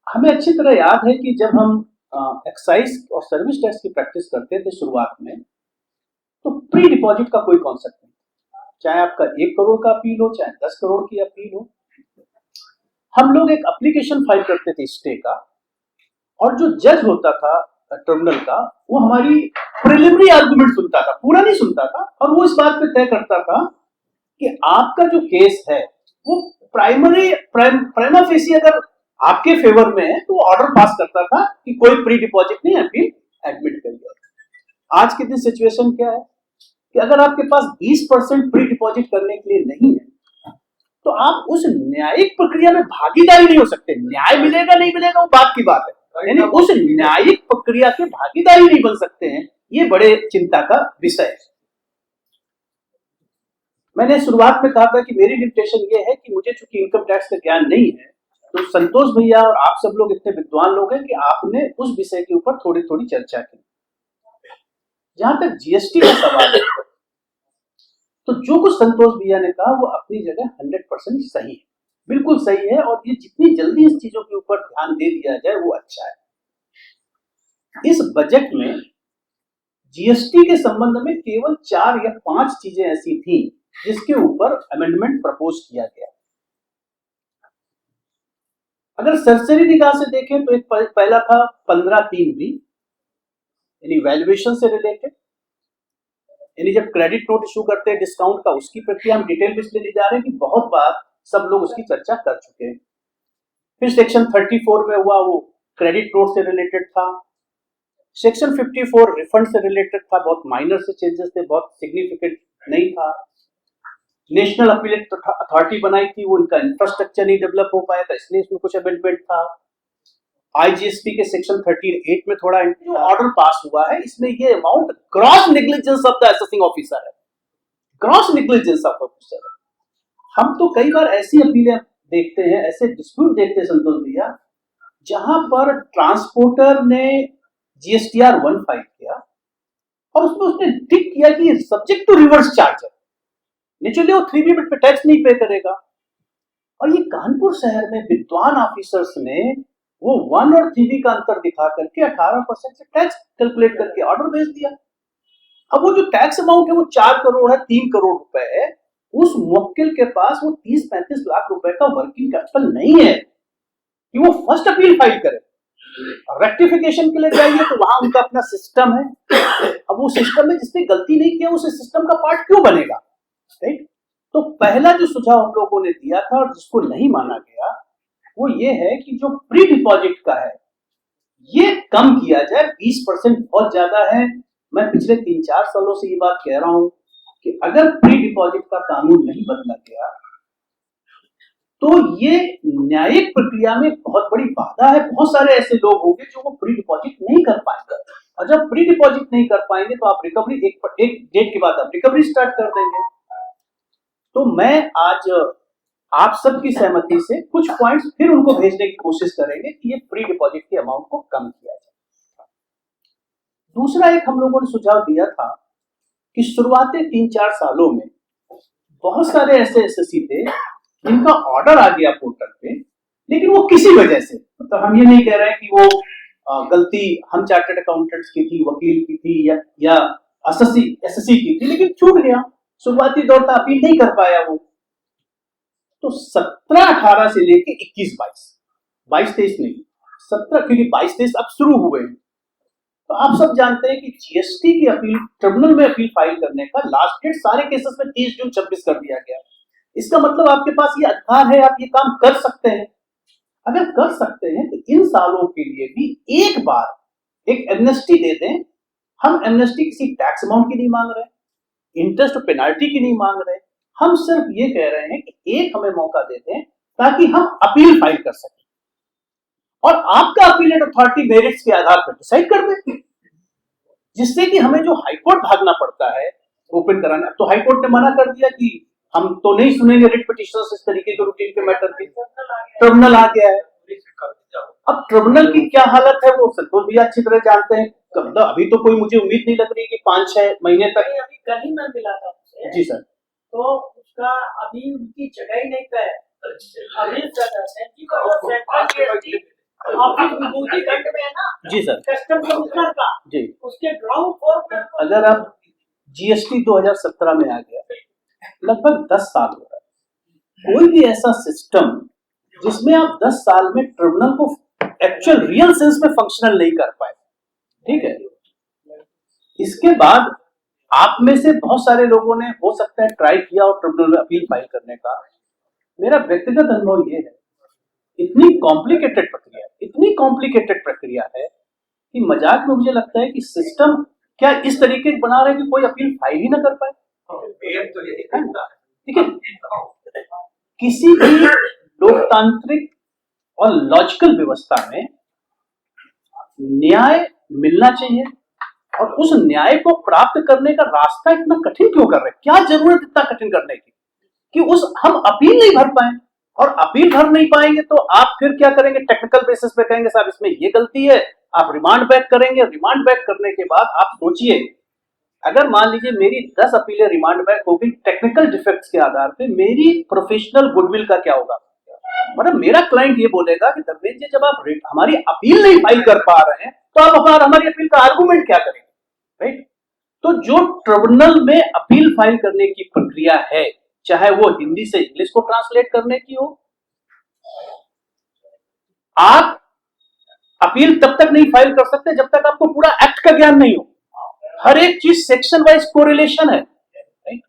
हमें अच्छी तरह याद है कि जब हम एक्साइज और सर्विस टैक्स की प्रैक्टिस करते थे शुरुआत में, तो प्री डिपॉजिट का कोई कॉन्सेप्ट नहीं, चाहे आपका 1 करोड़ का अपील हो, चाहे 10 करोड़ की अपील हो। हम लोग एक एप्लीकेशन फाइल करते थे स्टे का, और जो जज होता था ट्रिब्यूनल का, वो हमारी प्रिलिमिनरी आर्गुमेंट सुनता था, पूरा नहीं सुनता था, और वो इस बात पे तय करता था कि आपका जो केस है वो प्राइमा फेसी अगर आपके फेवर में है तो वो ऑर्डर पास करता था कि कोई प्री डिपॉजिट नहीं, अपील एडमिट करिए। आज के दिन सिचुएशन क्या है कि अगर आपके पास 20% प्री डिपॉजिट करने के लिए नहीं है तो आप उस न्यायिक प्रक्रिया में भागीदारी नहीं हो सकते। न्याय मिलेगा नहीं मिलेगा वो बात की बात है, यानी उस न्यायिक प्रक्रिया के भागीदारी नहीं बन सकते हैं। ये बड़े चिंता का विषय है। मैंने शुरुआत में कहा था कि मेरी लिमिटेशन ये है कि मुझे चूंकि इनकम टैक्स का ज्ञान नहीं है, तो संतोष भैया और आप सब लोग इतने विद्वान लोग हैं कि आपने उस विषय के ऊपर थोड़ी थोड़ी चर्चा की। जहां तक जीएसटी का सवाल है, तो जो कुछ संतोष भैया ने कहा वो अपनी जगह 100% सही है, बिल्कुल सही है, और ये जितनी जल्दी इस चीजों के ऊपर ध्यान दे दिया जाए वो अच्छा है। इस बजट में जीएसटी के संबंध में केवल 4 या 5 चीजें ऐसी थी जिसके ऊपर अमेंडमेंट प्रपोज किया गया। अगर सरसरी निगाह से देखें तो एक पहला था 15(3)(b), यानी वैल्यूएशन से रिलेटेड, यानी जब क्रेडिट नोट इशू करते हैं डिस्काउंट का, उसकी प्रक्रिया हम डिटेल में इसलिए ले जा रहे हैं कि बहुत बार सब लोग उसकी चर्चा कर चुके हैं। फिर सेक्शन 34 में हुआ, वो क्रेडिट नोट से रिलेटेड था। सेक्शन 54 रिफंड से रिलेटेड था, बहुत माइनर से चेंजेस थे, बहुत सिग्निफिकेंट नहीं था। नेशनल अपीलेट अथॉरिटी बनाई थी, वो इनका इंफ्रास्ट्रक्चर नहीं डेवलप हो पाया था, इसलिए इसमें कुछ अमेंडमेंट था। आईजीएसटी के सेक्शन 38 में थोड़ा जो ऑर्डर पास हुआ है, इसमें ये amount gross negligence of the assessing officer है, ग्रॉस नेग्लिजेंस ऑफ ऑफिसर। हम तो कई बार ऐसी अपीलें देखते हैं, ऐसे डिस्प्यूट देखते हैं संतोष भैया, जहां पर ट्रांसपोर्टर ने जीएसटीआर 1 फाइल किया और उसमें उसने टिक किया कि सब्जेक्ट टू रिवर्स चार्ज है, नेचुरली वो 3B पे टैक्स नहीं पे करेगा। और ये कानपुर शहर में विद्वान ऑफिसर्स ने वो 1 और 3B का अंतर दिखा करके 18% से टैक्स कैलकुलेट करके ऑर्डर भेज दिया। अब वो जो टैक्स अमाउंट है वो 4 करोड़ है, 3 करोड़ रुपए है, उस मुवक्किल के पास वो 30-35 लाख रुपए का वर्किंग कैपिटल नहीं है कि वो फर्स्ट अपील फाइल करे। रेक्टिफिकेशन के लिए जाइए तो वहां उनका अपना सिस्टम है। अब वो सिस्टम में जिसने गलती नहीं किया उस सिस्टम का पार्ट क्यों बनेगा, राइट? तो पहला जो सुझाव हम लोगों ने दिया था और जिसको नहीं माना गया वो ये है कि जो प्री डिपॉजिट का है ये कम किया जाए। 20% बहुत ज्यादा है। मैं पिछले 3-4 सालों से ये बात कह रहा हूं कि अगर प्री डिपॉजिट का कानून नहीं बदला गया तो ये न्यायिक प्रक्रिया में बहुत बड़ी बाधा है। बहुत सारे ऐसे लोग होंगे जो वो प्री डिपॉजिट नहीं कर पाएंगे, और जब प्री डिपॉजिट नहीं कर पाएंगे तो आप रिकवरी एक डेट के बाद आप रिकवरी स्टार्ट कर देंगे। तो मैं आज आप सबकी सहमति से कुछ पॉइंट्स फिर उनको भेजने की कोशिश करेंगे कि ये प्री डिपॉजिट के अमाउंट को कम किया जाए। दूसरा एक हम लोगों ने सुझाव दिया था कि शुरुआती 3-4 सालों में बहुत सारे ऐसे एसएससी थे जिनका ऑर्डर आ गया पोर्टल पे, लेकिन वो किसी वजह से, मतलब हम ये नहीं कह रहे हैं कि वो गलती हम चार्टर्ड अकाउंटेंट्स की थी, वकील की थी या एसएससी की थी, लेकिन छूट गया। शुरुआती दौर था, अपील नहीं कर पाया वो। तो 17-18 से लेके 21-22, 22-23 नहीं, 17, क्योंकि 22-23 अब शुरू हुए हैं। तो आप सब जानते हैं कि जीएसटी की अपील, ट्रिब्यूनल में अपील फाइल करने का लास्ट डेट सारे केसेस में 30 जून 26 कर दिया गया। इसका मतलब आपके पास ये अधिकार है, आप ये काम कर सकते हैं। अगर कर सकते हैं तो इन सालों के लिए भी एक बार एक एमनेस्टी दे दें। हम एमनेस्टी किसी टैक्स अमाउंट की नहीं मांग रहे, इंटरेस्ट और पेनाल्टी की नहीं मांग रहे, हम सिर्फ ये कह रहे हैं कि एक हमें मौका दे दें ताकि हम अपील फाइल कर सकें, और आपका अपीलेट अथॉरिटी मेरिट्स के आधार पर डिसाइड कर दे, जिससे कि हमें जो हाईकोर्ट भागना पड़ता है ओपन कराना। तो हाईकोर्ट ने मना कर दिया कि हम तो नहीं सुनेंगे रिट पिटिशनर्स इस तरीके के रूटीन के मैटर की। ट्रिब्यूनल आ गया है। अब ट्रिब्यूनल की क्या हालत है वो संतोष भी अच्छी तरह जानते हैं। अभी तो कोई मुझे उम्मीद नहीं लग रही कि 5-6 महीने तक। अभी कल ही मैं मिला था उससे। जी सर। तो उसका अभी उनकी जगह ही नहीं तय है। अभी ऑफिस विभूति खंड में है ना। जी सर। कस्टम कमिश्नर का जी, उसके ग्राउंड फ्लोर पर अगर अब जीएसटी 2017 में आ गया, लगभग 10 साल हो रहा है, कोई भी ऐसा सिस्टम जिसमें आप 10 साल में ट्रिब्यूनल को एक्चुअल रियल सेंस में फंक्शनल नहीं कर पाए, ठीक है। इसके बाद आप में से बहुत सारे लोगों ने हो सकता है ट्राई किया और ट्रिब्यूनल में अपील फाइल करने का। मेरा व्यक्तिगत अनुभव ये है, इतनी कॉम्प्लिकेटेड प्रक्रिया है कि मजाक में मुझे लगता है कि सिस्टम क्या इस तरीके से बना रहे हैं कि कोई अपील फाइल ही ना कर पाए। ठीक है, किसी भी लोकतांत्रिक और लॉजिकल व्यवस्था में न्याय मिलना चाहिए, और उस न्याय को प्राप्त करने का रास्ता इतना कठिन क्यों कर रहे हैं? क्या जरूरत इतना कठिन करने की कि हम अपील नहीं भर पाए, और अपील भर नहीं पाएंगे तो आप फिर क्या करेंगे? टेक्निकल बेसिस पे कहेंगे साहब इसमें ये गलती है, आप रिमांड बैक करेंगे। रिमांड बैक करने के बाद आप सोचिए, अगर मान लीजिए मेरी 10 अपीलें रिमांड बैक हो गई टेक्निकल डिफेक्ट्स के आधार पे, मेरी प्रोफेशनल गुडविल का क्या होगा? मतलब मेरा क्लाइंट ये बोलेगा कि धर्मेंद्र जी जब आप हमारी अपील नहीं फाइल कर पा रहे हैं तो आप हमारी अपील का आर्गुमेंट क्या करेंगे, राइट? तो जो ट्रिब्यूनल में अपील फाइल करने की प्रक्रिया है, चाहे वो हिंदी से इंग्लिश को ट्रांसलेट करने की हो, आप अपील तब तक नहीं फाइल कर सकते जब तक आपको पूरा एक्ट का ज्ञान नहीं हो। हर एक चीज सेक्शन वाइज कोरिलेशन है, राइट?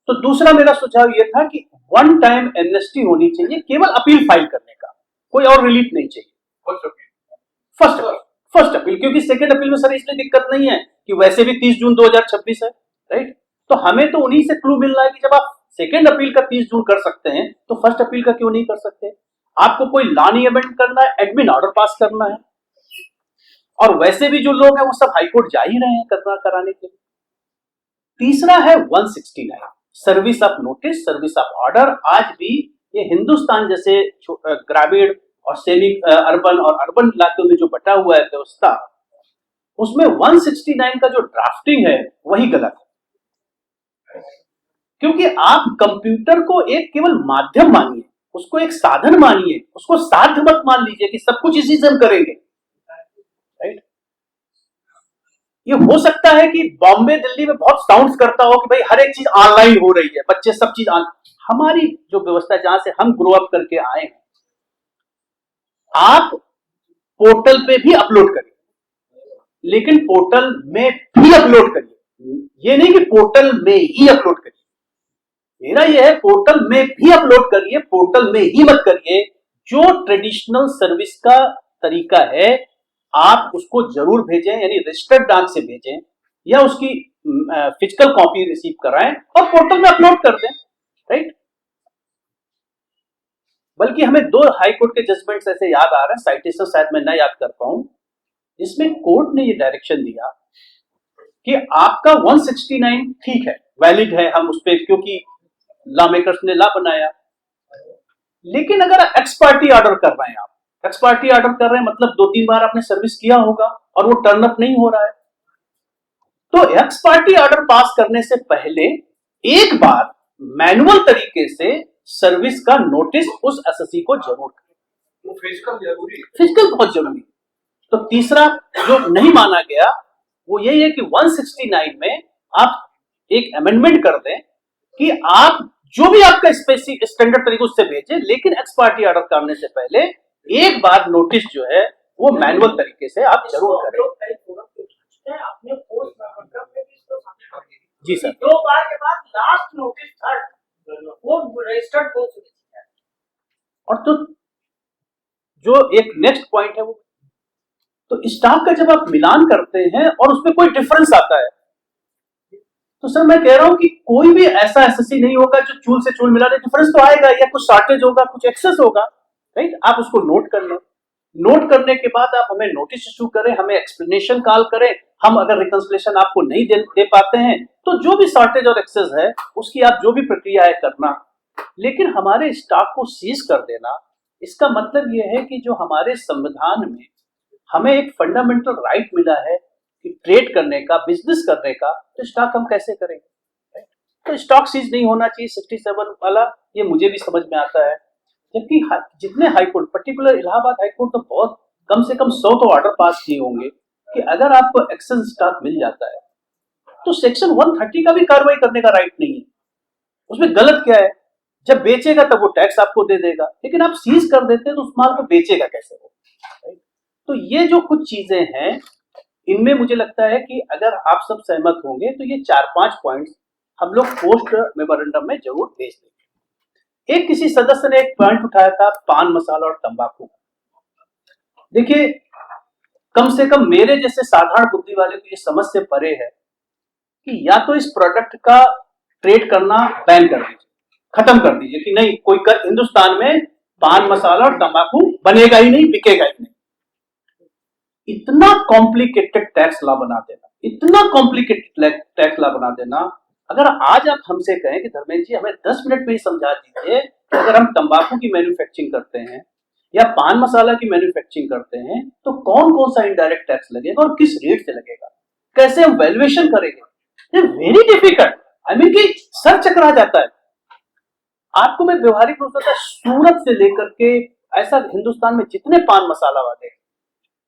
तो दूसरा मेरा सुझाव यह था कि वन टाइम एमनेस्टी होनी चाहिए केवल अपील फाइल करने का, कोई और रिलीफ नहीं चाहिए। फर्स्ट अपील, क्योंकि सेकंड अपील में सर इसलिए दिक्कत नहीं है कि वैसे भी 30 जून 2026 है, राइट? तो हमें तो उन्हीं से क्लू मिल रहा है कि जब आप सेकंड अपील का 30 जून कर सकते हैं तो फर्स्ट अपील का क्यों नहीं कर सकते? आपको कोई लॉ नहीं अमेंड करना है, एडमिन ऑर्डर पास करना है, और वैसे भी जो लोग हैं वो सब हाईकोर्ट जा ही रहे हैं कराने के लिए। तीसरा है 169, service of notice, service of order. आज भी ये हिंदुस्तान जैसे ग्रामीण और सेमी अर्बन और अर्बन इलाकों में जो बटा हुआ है व्यवस्था, उसमें 169 का जो ड्राफ्टिंग है वही गलत है। क्योंकि आप कंप्यूटर को एक केवल माध्यम मानिए, उसको एक साधन मानिए, उसको साध्य मत मान लीजिए कि सब कुछ इसी से हम करेंगे, राइट? ये हो सकता है कि बॉम्बे दिल्ली में बहुत साउंड करता हो कि भाई हर एक चीज ऑनलाइन हो रही है, बच्चे सब चीज हमारी जो व्यवस्था जहां से हम ग्रो अप करके आए हैं, आप पोर्टल पे भी अपलोड करिए, लेकिन पोर्टल में भी अपलोड करिए, ये नहीं कि पोर्टल में ही अपलोड करिए। मेरा ये है पोर्टल में भी अपलोड करिए, पोर्टल में ही मत करिए। जो ट्रेडिशनल सर्विस का तरीका है आप उसको जरूर भेजें, यानी रजिस्टर्ड डाक से भेजें या उसकी फिजिकल कॉपी रिसीव कराएं और पोर्टल में अपलोड कर दें, राइट। बल्कि हमें 2 हाई कोर्ट के जजमेंट्स ऐसे याद आ रहे हैं, साइटेशन शायद मैं ना याद कर पाऊं, जिसमें कोर्ट ने ये डायरेक्शन दिया कि आपका 169 ठीक है, वैलिड है, हम उस पर क्योंकि लॉ मेकर्स ने लॉ बनाया, लेकिन अगर एक्स पार्टी ऑर्डर कर रहे हैं, आप एक्स पार्टी ऑर्डर कर रहे हैं मतलब 2-3 बार आपने सर्विस किया होगा और वो टर्न अप नहीं हो रहा है, तो एक्स पार्टी ऑर्डर पास करने से पहले एक बार मैनुअल तरीके से सर्विस का नोटिस उस एसएससी को जरूर करें। फिजिकल जरूरी, फिजिकल बहुत जरूरी। तो तीसरा जो नहीं माना गया वो यही है कि 169 में आप एक अमेंडमेंट कर दें कि आप जो भी आपका स्टैंडर्ड तरीके उससे भेजें, लेकिन एक्स पार्टी ऑर्डर करने से पहले एक बार नोटिस जो है वो मैनुअल तरीके से आप जरूर करें। जी सर। 2 बार के बाद लास्ट नोटिस थर्ड वो रजिस्टर्ड पोस्ट। और तो जो एक नेक्स्ट पॉइंट है वो तो स्टाफ का जब आप मिलान करते हैं और उसमें कोई डिफरेंस आता है, तो सर मैं कह रहा हूं कि कोई भी ऐसा एसएससी नहीं होगा जो चूल से चूल मिला दे, डिफरेंस तो आएगा, या कुछ शॉर्टेज होगा, कुछ एक्सेस होगा, राइट। आप उसको नोट कर लें, नोट करने के बाद आप हमें नोटिस इशू करें, हमें एक्सप्लेनेशन कॉल करें, हम अगर रिकंसिलिएशन आपको नहीं दे पाते हैं तो जो भी शॉर्टेज और एक्सेस है उसकी आप जो भी प्रक्रिया है करना, लेकिन हमारे स्टाफ को सीज कर देना, इसका मतलब यह है कि जो हमारे संविधान में हमें एक फंडामेंटल राइट मिला है कि ट्रेड करने का, बिजनेस करने का, तो स्टॉक हम कैसे करेंगे? तो स्टॉक सीज नहीं होना चाहिए 67 वाला, ये मुझे भी समझ में आता है। जबकि जितने हाईकोर्ट, पर्टिकुलर इलाहाबाद हाईकोर्ट तो बहुत कम से कम 100 तो ऑर्डर पास किए होंगे कि अगर आपको एक्सेस स्टॉक मिल जाता है तो सेक्शन 130 का भी कार्रवाई करने का राइट नहीं है। उसमें गलत क्या है? जब बेचेगा तब वो टैक्स आपको दे देगा, लेकिन आप सीज कर देते हैं तो उस माल को बेचेगा कैसे वो? तो ये जो कुछ चीजें हैं, इनमें मुझे लगता है कि अगर आप सब सहमत होंगे तो ये 4-5 पॉइंट्स हम लोग पोस्ट मेमोरेंडम में जरूर भेज देंगे। एक किसी सदस्य ने एक पॉइंट उठाया था पान मसाला और तंबाकू। देखिए, कम से कम मेरे जैसे साधारण बुद्धि वाले को ये समझ से परे है कि या तो इस प्रोडक्ट का ट्रेड करना बैन कर दीजिए, खत्म कर दीजिए कि नहीं कोई हिंदुस्तान में पान मसाला और तंबाकू बनेगा ही नहीं, बिकेगा ही नहीं। इतना कॉम्प्लिकेटेड टैक्स लॉ बना देना, इतना कॉम्प्लिकेटेड टैक्स लॉ बना देना। अगर आज आप हमसे कहें कि धर्मेंद्र जी हमें 10 मिनट में ही समझा दीजिए कि अगर हम तंबाकू की मैन्युफैक्चरिंग करते हैं या पान मसाला की मैन्युफैक्चरिंग करते हैं तो कौन कौन सा इनडायरेक्ट टैक्स लगेगा और किस रेट से लगेगा, कैसे हम वैल्यूएशन करेंगे, वेरी डिफिकल्ट। आई मीन कि सर चकरा जाता है। आपको मैं व्यवहारिक रूप से सूरत से लेकर के ऐसा हिंदुस्तान में जितने पान मसाला वाले,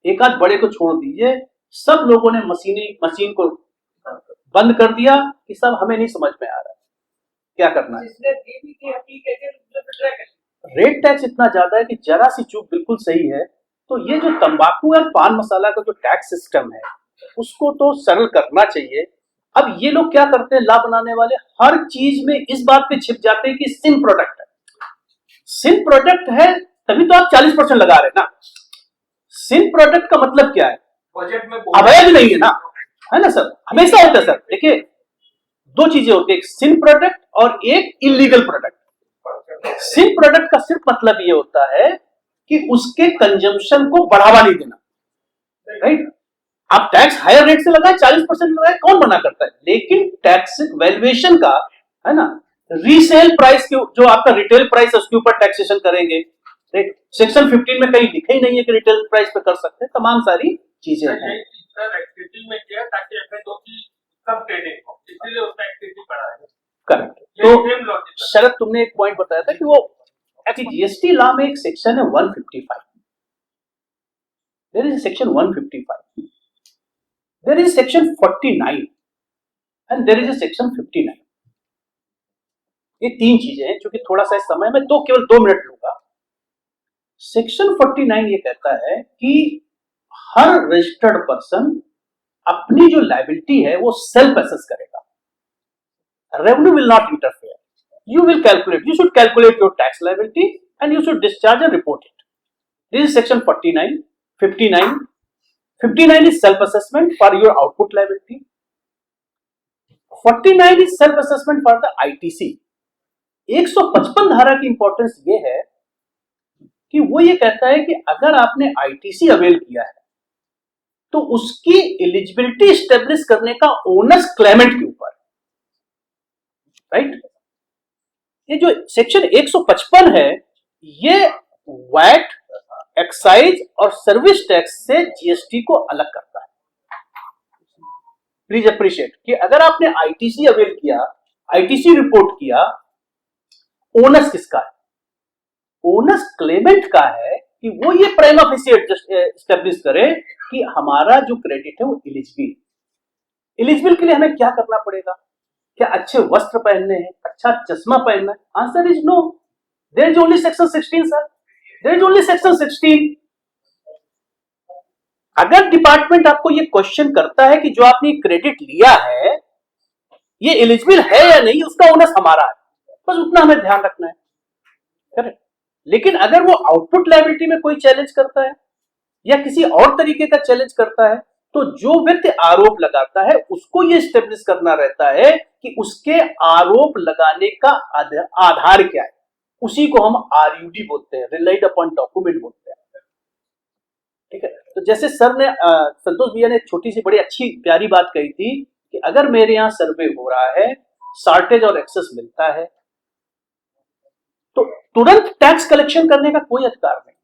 एक आध बड़े को छोड़ दीजिए, सब लोगों ने मशीन को बंद कर दिया कि सब हमें नहीं समझ में आ रहा है क्या करना है। रेट टैक्स इतना ज्यादा है कि जरा सी चूक बिल्कुल सही है। तो ये जो तंबाकू और पान मसाला का जो टैक्स सिस्टम है उसको तो सरल करना चाहिए। अब ये लोग क्या करते हैं, लॉ बनाने वाले हर चीज में इस बात पे छिप जाते हैं कि सिन प्रोडक्ट है, सिन प्रोडक्ट है तभी तो आप 40% लगा रहे हैं ना। सिन प्रोडक्ट का मतलब क्या है? बजट में अवैध नहीं है ना, है ना सर? हमेशा होता है सर। देखिए, 2 चीजें होती है, एक सिन प्रोडक्ट और एक इलीगल प्रोडक्ट। सिन प्रोडक्ट का सिर्फ मतलब ये होता है कि उसके कंजम्पशन को बढ़ावा नहीं देना, राइट। आप टैक्स हायर रेट से लगाए, 40% लगाए, कौन मना करता है? लेकिन टैक्स वैल्यूएशन का, है ना, रीसेल प्राइस जो आपका रिटेल प्राइस है उसके ऊपर टैक्सेशन करेंगे। सेक्शन 15 में कहीं लिखा ही नहीं है कि रिटेल प्राइस पे कर सकते हैं। तमाम सारी चीजें हैं। में किया ताकि FA2 की कम ट्रेडिंग हो, इसलिए उसका एक्टिविटी बढ़ा है। करेक्ट। तो शरद, तुमने एक पॉइंट बताया था कि वो जीएसटी लॉ में एक सेक्शन है 155। There is section 155, there is section 49 and there is section 59। ये 3 चीजें हैं, क्योंकि थोड़ा सा समय में केवल 2 मिनट लूंगा। सेक्शन 49 ये कहता है कि हर रजिस्टर्ड पर्सन अपनी जो लायबिलिटी है वो सेल्फ असेस करेगा. Revenue will not interfere. You will calculate. You should calculate your tax liability and you should discharge and report it. This is section 49. 59. 59 is self-assessment for your output liability. 49 is self-assessment for the ITC. 155 धारा की इंपॉर्टेंस ये है कि वो ये कहता है कि अगर आपने ITC अवेल किया है तो उसकी एलिजिबिलिटी स्टेब्लिश करने का ओनस क्लेमेंट के ऊपर, राइट? ये जो सेक्शन 155 है ये वैट, एक्साइज और सर्विस टैक्स से जीएसटी को अलग करता है. प्लीज अप्रिशिएट कि अगर आपने आईटीसी अवेल किया, आईटीसी रिपोर्ट किया, ओनस किसका है? ओनस क्लेमेंट का है कि वो ये प्राइमा फेसी एस्टेब्लिश करे कि हमारा जो क्रेडिट है वो एलिजिबल. एलिजिबल के लिए हमें क्या करना पड़ेगा? क्या अच्छे वस्त्र पहनने हैं, अच्छा चश्मा पहनना है? Answer is no. There is only section 16 sir. There is only section 16. अगर डिपार्टमेंट आपको ये क्वेश्चन करता है कि जो आपने क्रेडिट लिया है ये एलिजिबल है या नहीं, उसका ओनस हमारा है, बस उतना हमें ध्यान रखना है. करेक्ट. लेकिन अगर वो आउटपुट लायबिलिटी में कोई चैलेंज करता है या किसी और तरीके का चैलेंज करता है तो जो व्यक्ति आरोप लगाता है उसको ये स्टेब्लिश करना रहता है कि उसके आरोप लगाने का आधार क्या है. उसी को हम आरयूडी बोलते हैं, रिलाइड अपॉन डॉक्यूमेंट बोलते हैं. ठीक है. तो जैसे सर ने संतोष भैया ने एक छोटी सी बड़ी अच्छी प्यारी बात कही थी कि अगर मेरे यहाँ सर्वे हो रहा है, शॉर्टेज और एक्सेस मिलता है तो तुरंत टैक्स कलेक्शन करने का कोई अधिकार नहीं.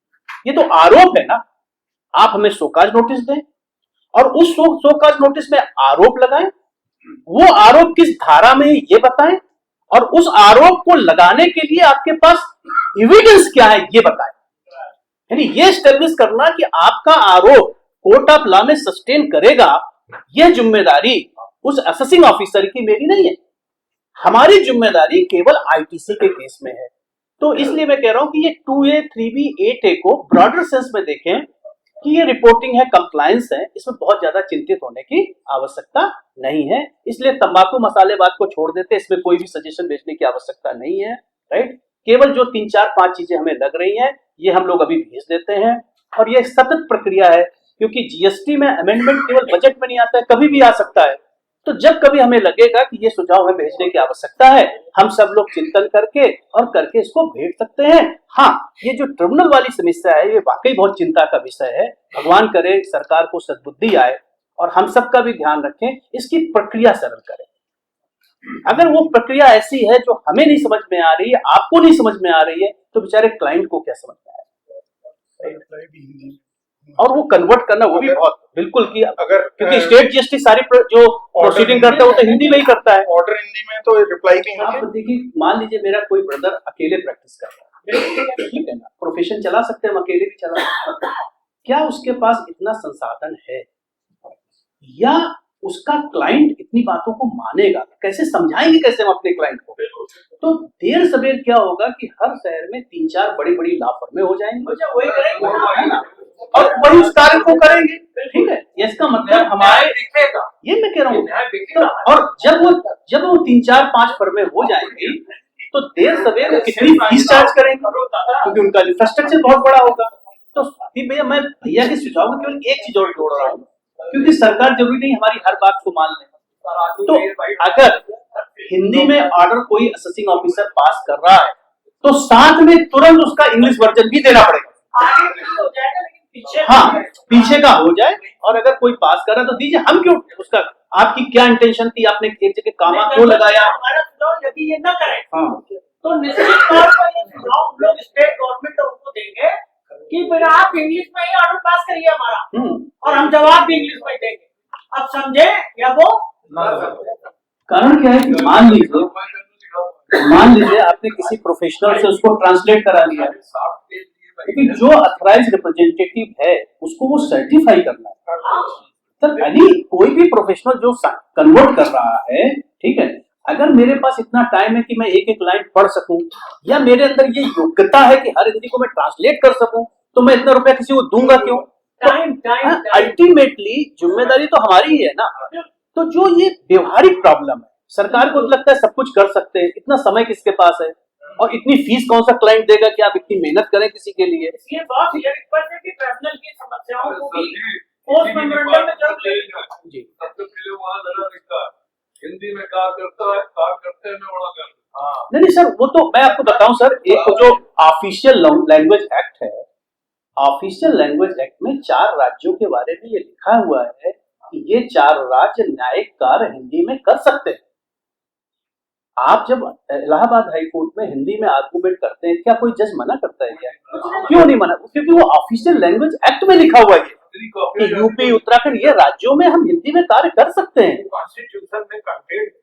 ये तो आरोप है ना. आप हमें शोकाज नोटिस दें और उस शोकाज नोटिस में आरोप लगाएं, वो आरोप किस धारा में है ये बताएं और उस आरोप को लगाने के लिए आपके पास एविडेंस क्या है ये बताएं. यानी ये एस्टेब्लिश करना कि आपका आरोप कोर्ट ऑफ लॉ में सस्टेन करेगा, यह जिम्मेदारी उस असेसिंग ऑफिसर की मेरी नहीं है. हमारी जिम्मेदारी केवल आईटीसी के केस में है. तो इसलिए मैं कह रहा हूं कि ये 2A, 3B, 8A को ब्रॉडर सेंस में देखें कि ये रिपोर्टिंग है, कंप्लायंस है, इसमें बहुत ज्यादा चिंतित होने की आवश्यकता नहीं है. इसलिए तंबाकू मसाले बात को छोड़ देते, इसमें कोई भी सजेशन भेजने की आवश्यकता नहीं है. राइट. केवल जो 3, 4, 5 चीजें हमें लग रही हैं ये हम लोग अभी भेज देते हैं और ये सतत प्रक्रिया है क्योंकि जीएसटी में अमेंडमेंट केवल बजट में नहीं आता है, कभी भी आ सकता है. तो जब कभी हमें लगेगा कि ये सुझाव हमें भेजने की आवश्यकता है हम सब लोग चिंतन करके और करके इसको भेज सकते हैं. हाँ, ये जो ट्रिब्यूनल वाली समस्या है ये वाकई बहुत चिंता का विषय है. भगवान करे सरकार को सद्बुद्धि आए और हम सबका भी ध्यान रखें, इसकी प्रक्रिया सरल करें. अगर वो प्रक्रिया ऐसी है जो हमें नहीं समझ में आ रही है, आपको नहीं समझ में आ रही है, तो बेचारे क्लाइंट को क्या समझ में आएगा? और वो कन्वर्ट करना वो भी बहुत बिल्कुल कि अगर क्योंकि स्टेट जीएसटी सारी जो प्रोसीडिंग करता है वो तो हिंदी में ही करता है. ऑर्डर हिंदी में तो रिप्लाई भी आप देखिए, मान लीजिए मेरा कोई ब्रदर अकेले प्रैक्टिस कर रहा है, ठीक है ना, प्रोफेशन चला सकते हैं, हम अकेले भी चला सकते हैं. क्या उसके पास इतना संसाधन है या उसका क्लाइंट इतनी बातों को मानेगा? कैसे समझाएंगे, कैसे हम अपने क्लाइंट को? तो देर सवेर क्या होगा कि हर शहर में 3-4 बड़ी लॉ फर्में हो जाएंगे, वही करेंगे और वही उस कार्य को करेंगे. ठीक है. इसका मतलब हमारे ये मैं कह रहा हूँ. तो और जब वो 3-4-5 फर्में हो जाएंगी तो देर सवेर कितनी फीस चार्ज करेंगे क्योंकि उनका इंफ्रास्ट्रक्चर बहुत बड़ा होगा. तो भैया मैं भैया के सुझाव में केवल एक चीज और जोड़ रहा हूँ क्योंकि सरकार जरूरी नहीं हमारी हर बात को मान ले. तो अगर हिंदी में ऑर्डर कोई असेसिंग ऑफिसर पास कर रहा है तो साथ में तुरंत उसका इंग्लिश वर्जन भी देना पड़ेगा. हाँ, पीछे का हो जाए और अगर कोई पास कर रहा है तो दीजिए. हम क्यों उसका, आपकी क्या इंटेंशन थी, आपने एक जगह कामा क्यों लगाया? यदि ये न करें तो निश्चित तौर पर ये सुझाव हम लोग स्टेट गवर्नमेंट को देंगे कि फिर आप इंग्लिश में ही ऑर्डर पास करिए हमारा और हम जवाब भी इंग्लिश में देंगे. अब समझे या वो कारण क्या है कि मान लीजिए आपने किसी प्रोफेशनल से उसको ट्रांसलेट करा लिया, लेकिन जो अथराइज्ड रिप्रेजेंटेटिव है उसको वो सर्टिफाई करना है. सर यानी कोई भी प्रोफेशनल जो कन्वर्ट कर रहा है, ठीक है, अगर मेरे पास इतना टाइम है कि मैं एक एक लाइन पढ़ सकूं, या मेरे अंदर ये योग्यता है कि हर हिंदी को मैं ट्रांसलेट कर सकूं, तो मैं इतना रुपया किसी को दूंगा क्यों? अल्टीमेटली जिम्मेदारी तो हमारी ही है ना। तो जो ये व्यवहारिक प्रॉब्लम है, सरकार को लगता है सब कुछ कर सकते हैं, इतना समय किसके पास है और इतनी फीस कौन सा क्लाइंट देगा कि आप इतनी मेहनत करें किसी के लिए? ये बात ट्रिब्यूनल की समस्याओं को भी पोस्ट मेमोरेंडम में जरूर जी सबसे पहले वहाँ लगा लिखा हिंदी में कहा करता है, कहा करते हैं, मैं बड़ा करता। नहीं सर, वो तो मैं आपको बताऊं सर, एक जो ऑफिशियल लैंग्वेज एक्ट है, ऑफिशियल लैंग्वेज एक्ट में 4 राज्यों के बारे में ये लिखा हुआ है कि ये 4 राज्य न्यायिक कार्य हिंदी में कर सकते हैं। आप जब इलाहाबाद हाई कोर्ट में हिंदी में आर्गुमेंट करते हैं, क्या कोई जज मना करता है क्या? क्यों नहीं मना? क्योंकि वो ऑफिशियल लैंग्वेज एक्ट में लिखा हुआ है कि यूपी, उत्तराखंड, ये राज्यों में हम हिंदी में कार्य कर सकते हैं। कॉन्स्टिट्यूशन में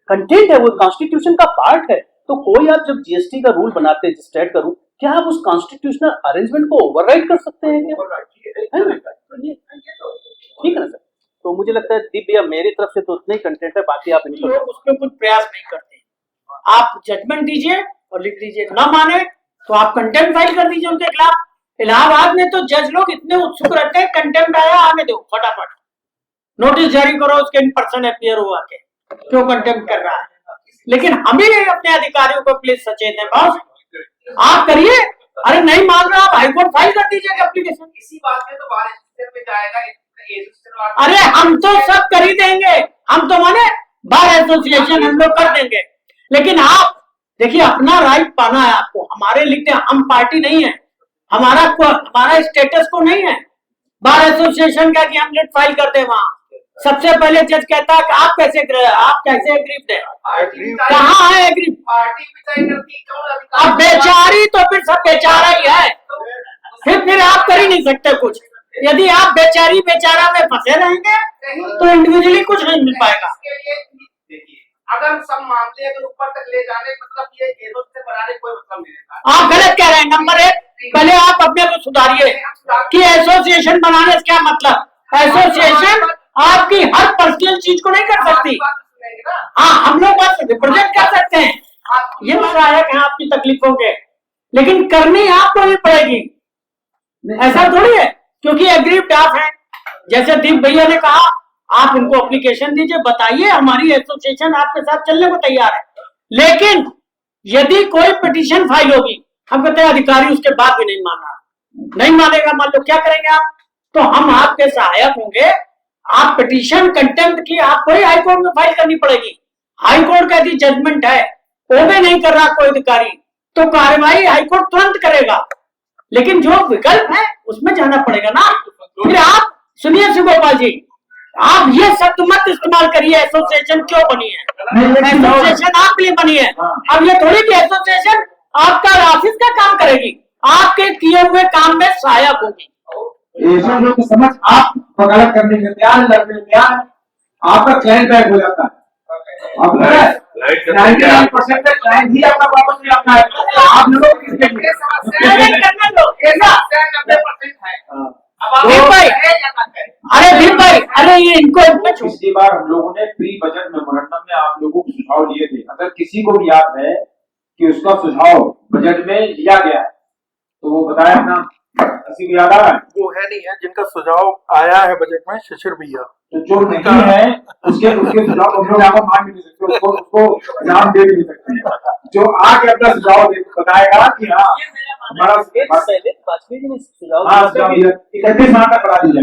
कंटेंट है, वो कॉन्स्टिट्यूशन का पार्ट है। तो कोई आप जब जीएसटी का रूल बनाते हैं, स्टेट का रूल, क्या आप उस कॉन्स्टिट्यूशनल अरेंजमेंट को ओवरराइड कर सकते हैं क्या? है ना? ठीक है ना सर? तो मुझे लगता है दीप भैया मेरी तरफ से तो उतना ही कंटेंट है, बाकी आप इनको लोग उसमें कुछ प्रयास नहीं करते। आप जजमेंट दीजिए और लिख दीजिए, ना माने तो आप कंटेम्प्ट फाइल कर दीजिए उनके खिलाफ। इलाहाबाद में तो जज लोग इतने उत्सुक रहते हैं, कंटेम्प्ट आया आने दो, फटाफट नोटिस जारी करो, उसके इन पर्सन अपीयर हुआ के क्यों कंटेम्प्ट कर रहा है। लेकिन हम ही अपने अधिकारियों को प्लीज सचेत है, बॉस आप करिए। अरे नहीं मान रहा, आप हाईकोर्ट फाइल कर दीजिए एप्लीकेशन। इसी बात में तो बार पे जाएगा। अरे हम तो सब कर ही देंगे, हम तो माने बार एसोसिएशन हम लोग कर देंगे, लेकिन आप देखिए अपना राइट पाना है आपको। हमारे लिखते हम पार्टी नहीं है, हमारा स्टेटस को नहीं है बार एसोसिएशन का कि हम नेट फाइल कर दे। वहां सबसे पहले जज कहता है कि आप कैसे एग्रीव्ड है, कहाँ है एग्रीव? अब बेचारी तो फिर सब बेचारा ही है, फिर आप कर ही नहीं सकते कुछ। यदि आप बेचारी बेचारा में फंसे रहेंगे तो इंडिविजुअली कुछ नहीं मिल पाएगा। अगर सब मामले अगर ऊपर तक ले जाने मतलब ये केसों से बनाने कोई मतलब नहीं है। आप गलत कह रहे हैं। नंबर 1, पहले आप अपने को सुधारिए कि एसोसिएशन बनाने से क्या मतलब। एसोसिएशन आपकी हर पर्सनल चीज को नहीं कर सकती। हाँ, हम लोग बस रिप्रेजेंट कर सकते हैं, ये सहायक है आपकी तकलीफों के, लेकिन करनी आपको ही पड़ेगी। ऐसा थोड़ी है क्योंकि एग्रीव्ड आप हैं। जैसे दीप भैया ने कहा, आप इनको एप्लीकेशन दीजिए, बताइए हमारी एसोसिएशन आपके साथ चलने को तैयार है। लेकिन यदि कोई पिटीशन फाइल होगी, हम कहते हैं अधिकारी उसके बाद भी नहीं मानेगा, मान लो क्या करेंगे आप? तो हम आपके सहायक होंगे। आप पिटीशन कंटेम्प्ट की आपको ही हाईकोर्ट में फाइल करनी पड़ेगी। हाईकोर्ट का यदि जजमेंट है, ओबे नहीं कर रहा कोई अधिकारी, तो कार्रवाई हाईकोर्ट तुरंत करेगा। लेकिन जो विकल्प है उसमें जाना पड़ेगा ना। फिर आप सुनिए शिवगोपाल जी, आप ये शब्द मत इस्तेमाल करिए एसोसिएशन क्यों बनी है। एसोसिएशन आपके लिए बनी है। अब ये थोड़ी कि एसोसिएशन आपका ऑफिस का काम करेगी, आपके किए हुए काम में सहायक होगी। लोग की समझ आप वकालत करने के तैयार, लड़ने के तैयार, आपका क्लाइंट बैक हो जाता है। आप 99% क्लाइंट ही आपका वापस नहीं आता है। आप लोग किसके लिए? अरे भीम भाई, अरे ये इनको पिछली बार हम लोगों ने प्री बजट मेमोरेंडम में आप लोगों को सुझाव लिए थे। अगर किसी को भी याद है कि उसका सुझाव बजट में लिया गया है तो वो बताया अपना, किसी को याद आ रहा है? वो है नहीं है जिनका सुझाव आया है बजट में, शिशिर भैया। तो जो नहीं है उसके सुझाव हम लोग आपको मान भी नहीं सकते, उसको नाम दे भी नहीं सकते। जो आके अपना सुझाव बताएगा कि हाँ हमारा 31 मार्च तक करा दिया,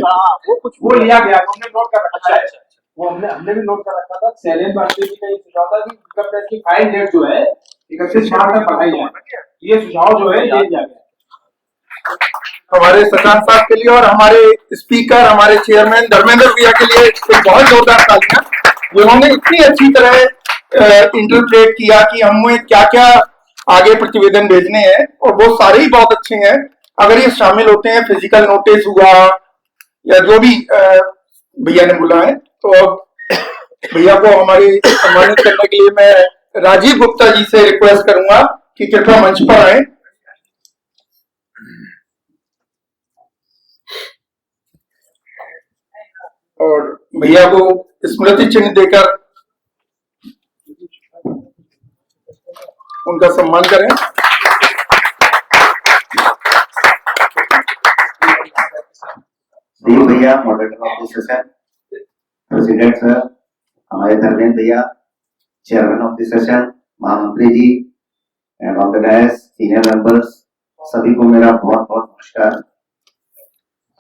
वो लिया गया, हमने नोट कर रखा है। वो हमने भी नोट कर रखा था। सैलेम भारती जी का ये सुझाव था कि इनकम टैक्स की फाइल डेट जो है 31 मार्च तक बढ़ाई जाए। ये सुझाव जो है ले दिया गया हमारे सचान साहब के लिए और हमारे स्पीकर, हमारे चेयरमैन धर्मेंद्र भैया के लिए एक बहुत जोरदार तालियां। जिन्होंने इतनी अच्छी तरह इंटरप्रेट किया कि हमें क्या क्या आगे प्रतिवेदन भेजने हैं, और वो सारे ही बहुत अच्छे हैं। अगर ये शामिल होते हैं, फिजिकल नोटिस हुआ या जो भी भैया ने बोला है, तो भैया को हमारे सम्मानित करने के लिए मैं राजीव गुप्ता जी से रिक्वेस्ट करूंगा कि कृपया मंच पर आए। और भैया को स्मृति चिन्ह देकर उनका सम्मान करें। देव भैया, moderator of this session, president sir, हमारे धर्मेंद्र भैया, चेयरमैन ऑफ दिस सेशन, महामंत्री ji, and on the dais, senior members, सभी को मेरा बहुत बहुत नमस्कार।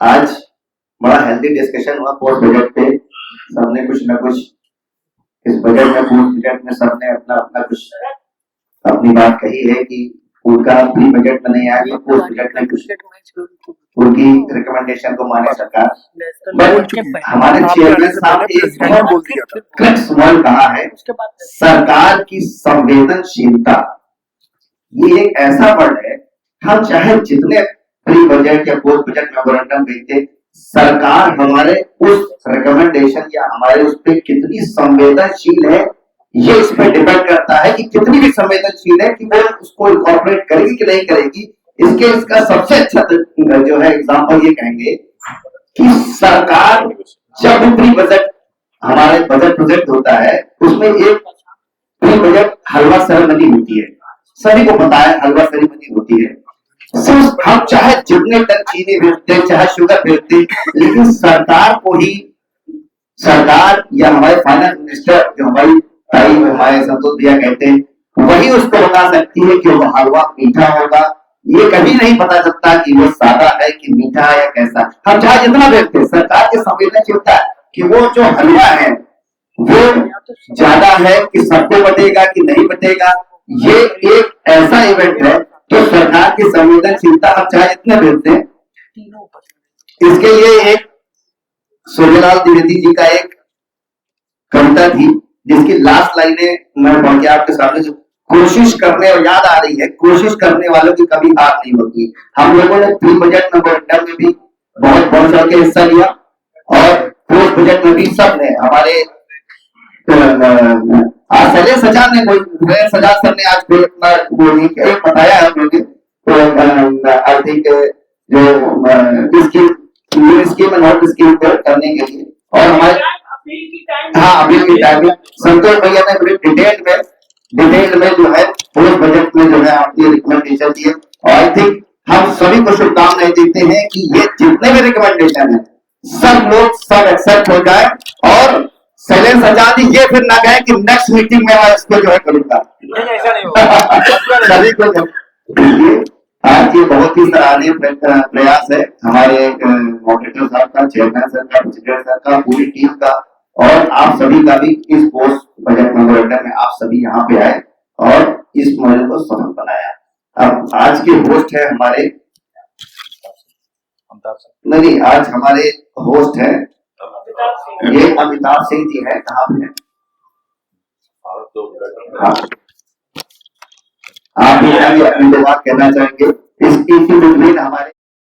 आज बड़ा हेल्दी डिस्कशन हुआ पोस्ट बजट पे। सबने कुछ न कुछ इस बजट में, पोस्ट बजट में सबने अपना अपना कुछ अपनी बात कही है कि उनका प्री बजट में नहीं आया तो पोस्ट बजट में कुछ उनकी रिकमेंडेशन को माने सरकार। बट हमारे चेयरमैन साहब ने एक क्रक्स वर्ड कहा है, सरकार की संवेदनशीलता। ये एक ऐसा वर्ड है, हम चाहे जितने प्री बजट या पोस्ट बजट मेमोरेंडम भेजते, सरकार हमारे उस रिकमेंडेशन या हमारे उस पे कितनी संवेदनशील है, ये इस पर डिपेंड करता है कि कितनी भी संवेदनशील है कि वो उसको इनकॉर्पोरेट करेगी कि नहीं करेगी। इसका सबसे अच्छा जो है एग्जांपल ये कहेंगे कि सरकार जब भी प्री बजट हमारे बजट प्रोजेक्ट होता है, उसमें एक प्री बजट हलवा सेरेमनी होती है। सभी को पता है हलवा सेरेमनी होती है। सिर्फ हम चाहे जितने टन चीनी भेजते, चाहे शुगर भेजते, लेकिन सरकार को ही, सरकार या हमारे फाइनेंस मिनिस्टर जो हमारी ताई हमारे संतोष भैया कहते हैं, वही उसको बता सकती है कि वो हलवा मीठा होगा। ये कभी नहीं पता चलता कि वो सादा है कि मीठा है या कैसा। हम चाहे जितना भेजते, सरकार की संवेदनशीलता है कि वो जो हलवा है वो ज्यादा है कि सबको बटेगा कि नहीं बटेगा। ये एक ऐसा इवेंट है तो सरकार की संवेदनशीलता हम चाहे जितने भेजते हैं। इसके लिए एक सूर्यलाल द्विवेदी जी का एक कविता थी, जिसकी लास्ट लाइनें मैं पढ़ के आपके सामने जो कोशिश करने और याद आ रही है, कोशिश करने वालों की कभी हार नहीं होती। हम लोगों ने प्री बजट मेमोरेंडम में भी बहुत बढ़ चढ़ के हिस्सा लिया और पोस्ट बजट में भी सबने हमारे शैलेश सचार ने सजाद सर ने आज बताया है मुझे, तो आई थिंक जो स्कीम एंड नॉट स्कीम को करने के लिए और हमारे अपील की टाइम में संतोष भैया ने बड़ी डिटेल में जो है पोस्ट बजट में जो है आपकी रिकमेंडेशन दी है। और आई थिंक हम सभी को शुभकामनाएं देते हैं कि ये जितने भी रिकमेंडेशन है सब लोग सब एक्सेप्ट हो जाए और शैलेश आजाद जी ये फिर ना कहे कि नेक्स्ट मीटिंग में मैं इसको जो है करूंगा। ऐसा नहीं होगा। सभी को आज ये बहुत ही सराहनीय प्रयास है हमारे मॉडरेटर साहब का, चेयरमैन सर का, प्रेसिडेंट सर का, पूरी टीम का और आप सभी का भी। इस पोस्ट बजट मेमोरेंडम में आप सभी यहाँ पे आए और इस मॉडल को सफल बनाया। अब आज के होस्ट है हमारे नहीं, आज हमारे होस्ट है ये अमिताभ सिंह जी है। कहाँ पे है? हाँ, आप भी अपनी बात कहना चाहेंगे? इसकी हमारे